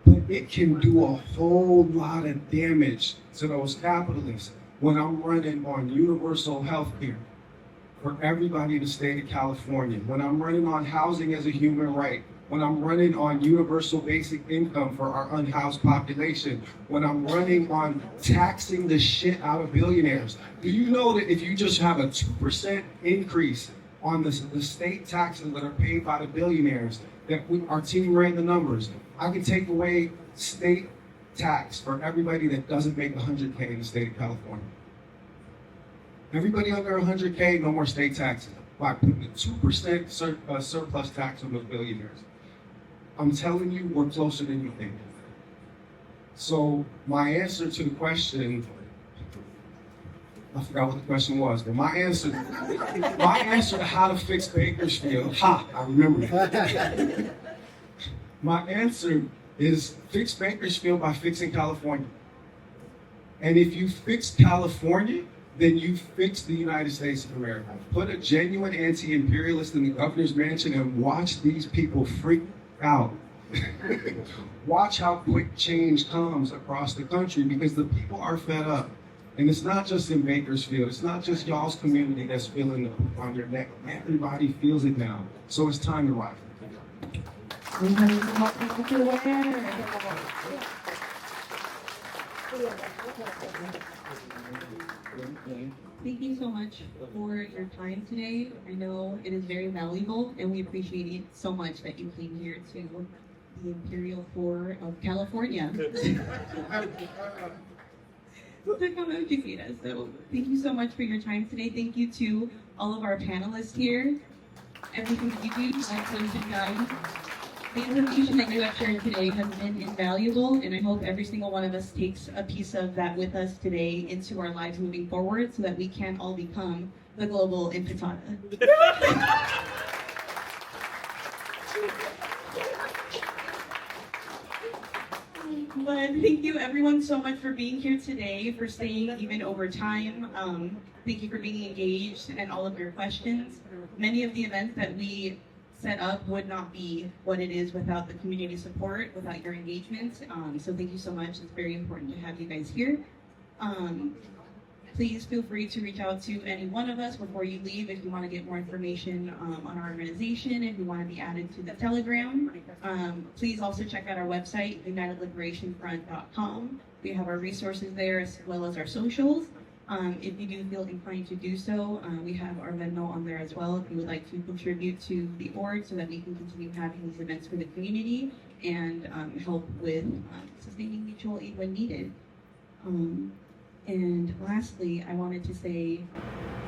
but it can do a whole lot of damage to those capitalists. When I'm running on universal health care for everybody in the state of California, when I'm running on housing as a human right, when I'm running on universal basic income for our unhoused population, when I'm running on taxing the shit out of billionaires. Do you know that if you just have a 2% increase on the state taxes that are paid by the billionaires, that our team ran the numbers, I can take away state tax for everybody that doesn't make 100K in the state of California. Everybody under 100K, no more state taxes by putting a 2% surplus tax on those billionaires. I'm telling you, we're closer than you think. So my answer to the question, I forgot what the question was, but my answer to how to fix Bakersfield, I remember it. My answer is fix Bakersfield by fixing California. And if you fix California, then you fix the United States of America. Put a genuine anti-imperialist in the governor's mansion and watch these people freak out. Watch how quick change comes across the country, because the people are fed up. And it's not just in Bakersfield. It's not just y'all's community that's feeling the poop on their neck. Everybody feels it now. So it's time to rise. Thank you so much for your time today. I know it is very valuable, and we appreciate it so much that you came here to the Imperial Four of California to come educate us. So thank you so much for your time today. Thank you to all of our panelists here. Everything that you do, excellent job. The information that you have shared today has been invaluable, and I hope every single one of us takes a piece of that with us today into our lives moving forward so that we can all become the global intifada. But thank you everyone so much for being here today, for staying even over time. Thank you for being engaged and all of your questions. Many of the events that we set up would not be what it is without the community support, without your engagement. So thank you so much. It's very important to have you guys here. Please feel free to reach out to any one of us before you leave if you want to get more information on our organization, if you want to be added to the Telegram. Please also check out our website, unitedliberationfront.com. We have our resources there as well as our socials. If you do feel inclined to do so, we have our Venmo on there as well if you would like to contribute to the org so that we can continue having these events for the community and help with sustaining mutual aid when needed. And lastly, I wanted to say,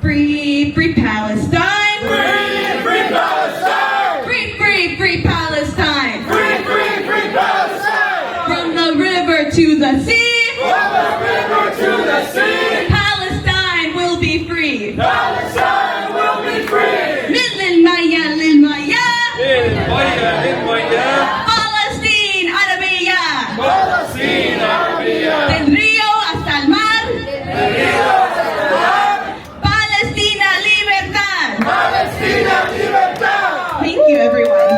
free, free Palestine! Free, free Palestine! Free, free, free Palestine! Free, free, free Palestine! From the river to the sea! From the river to the sea! Palestine will be free! Palestine will be free! Lil Maya, Lil Maya! Lil Maya! Palestine Arabia! Palestine Arabia! Del río hasta el mar! Palestina libertad! Palestina libertad! Thank you, everyone.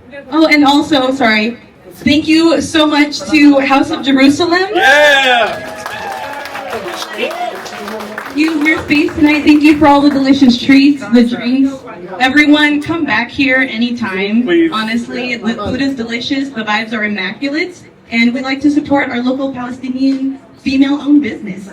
Thank you. Oh, and also, sorry. Thank you so much to House of Jerusalem. Yeah! Your space tonight. Thank you for all the delicious treats, the drinks. Everyone, come back here anytime. Please. Honestly, the food is delicious, the vibes are immaculate, and we like to support our local Palestinian female-owned business.